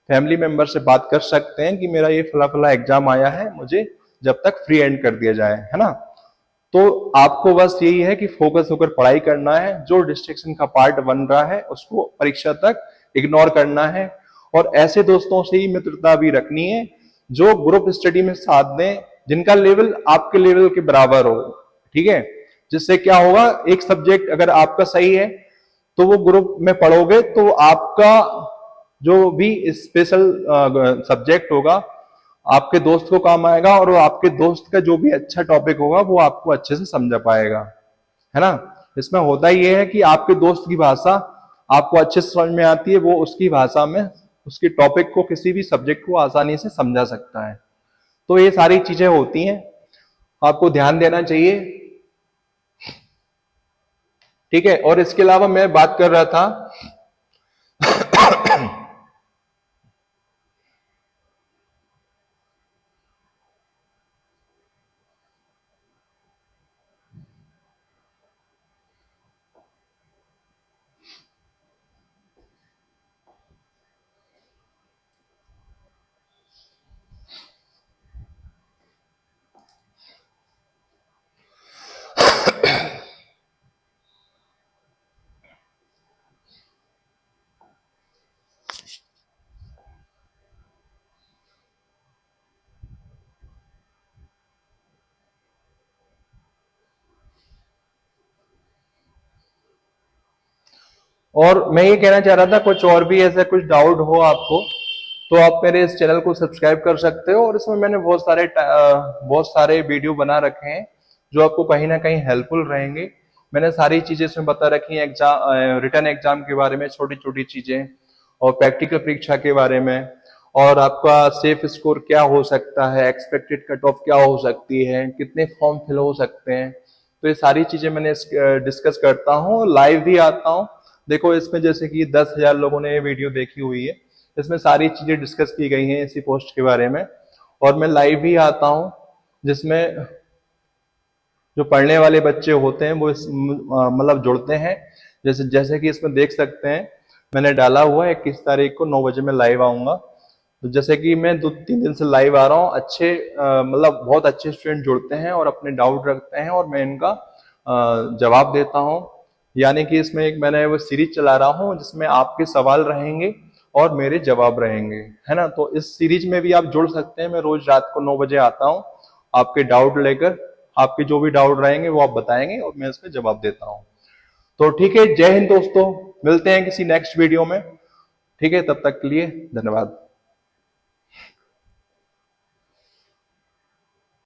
फैमिली मेंबर से बात कर सकते हैं कि मेरा ये फला फला एग्जाम आया है, मुझे जब तक फ्री एंड कर दिया जाए, है ना। तो आपको बस यही है कि फोकस होकर पढ़ाई करना है, जो डिस्ट्रैक्शन का पार्ट बन रहा है उसको परीक्षा तक इग्नोर करना है, और ऐसे दोस्तों से ही मित्रता भी रखनी है जो ग्रुप स्टडी में साथ दें, जिनका लेवल आपके लेवल के बराबर हो, ठीक है। जिससे क्या होगा, एक सब्जेक्ट अगर आपका सही है तो वो ग्रुप में पढ़ोगे तो आपका जो भी स्पेशल सब्जेक्ट होगा आपके दोस्त को काम आएगा, और आपके दोस्त का जो भी अच्छा टॉपिक होगा वो आपको अच्छे से समझा पाएगा, है ना। इसमें होता ये है कि आपके दोस्त की भाषा आपको अच्छे से समझ में आती है, वो उसकी भाषा में उसके टॉपिक को, किसी भी सब्जेक्ट को आसानी से समझा सकता है। तो ये सारी चीजें होती हैं, आपको ध्यान देना चाहिए, ठीक है। और इसके अलावा मैं बात कर रहा था और मैं ये कहना चाह रहा था, कुछ और भी ऐसा कुछ डाउट हो आपको तो आप मेरे इस चैनल को सब्सक्राइब कर सकते हो, और इसमें मैंने बहुत सारे वीडियो बना रखे हैं जो आपको कहीं ना कहीं हेल्पफुल रहेंगे। मैंने सारी चीजें इसमें बता रखी हैं, एग्जाम, रिटर्न एग्जाम के बारे में छोटी छोटी चीजें, और प्रैक्टिकल परीक्षा के बारे में, और आपका सेफ स्कोर क्या हो सकता है, एक्सपेक्टेड कट ऑफ क्या हो सकती है, कितने फॉर्म फिल हो सकते हैं। तो ये सारी चीजें मैंने डिस्कस करता हूँ, लाइव भी आता हूँ। देखो इसमें जैसे कि 10,000 लोगों ने ये वीडियो देखी हुई है, इसमें सारी चीजें डिस्कस की गई हैं इसी पोस्ट के बारे में। और मैं लाइव भी आता हूँ, जिसमें जो पढ़ने वाले बच्चे होते हैं वो मतलब जुड़ते हैं। जैसे जैसे कि इसमें देख सकते हैं, मैंने डाला हुआ है 21 तारीख को 9 बजे मैं लाइव आऊंगा। तो जैसे कि मैं 2-3 दिन से लाइव आ रहा हूँ, मतलब बहुत अच्छे स्टूडेंट जुड़ते हैं और अपने डाउट रखते हैं, और मैं इनका जवाब देता हूँ। यानी कि इसमें एक मैंने वो सीरीज चला रहा हूँ जिसमें आपके सवाल रहेंगे और मेरे जवाब रहेंगे, है ना। तो इस सीरीज में भी आप जुड़ सकते हैं। मैं रोज रात को 9 बजे आता हूँ आपके डाउट लेकर। आपके जो भी डाउट रहेंगे वो आप बताएंगे और मैं इसका जवाब देता हूँ। तो ठीक है, जय हिंद दोस्तों, मिलते हैं किसी नेक्स्ट वीडियो में। ठीक है, तब तक के लिए धन्यवाद।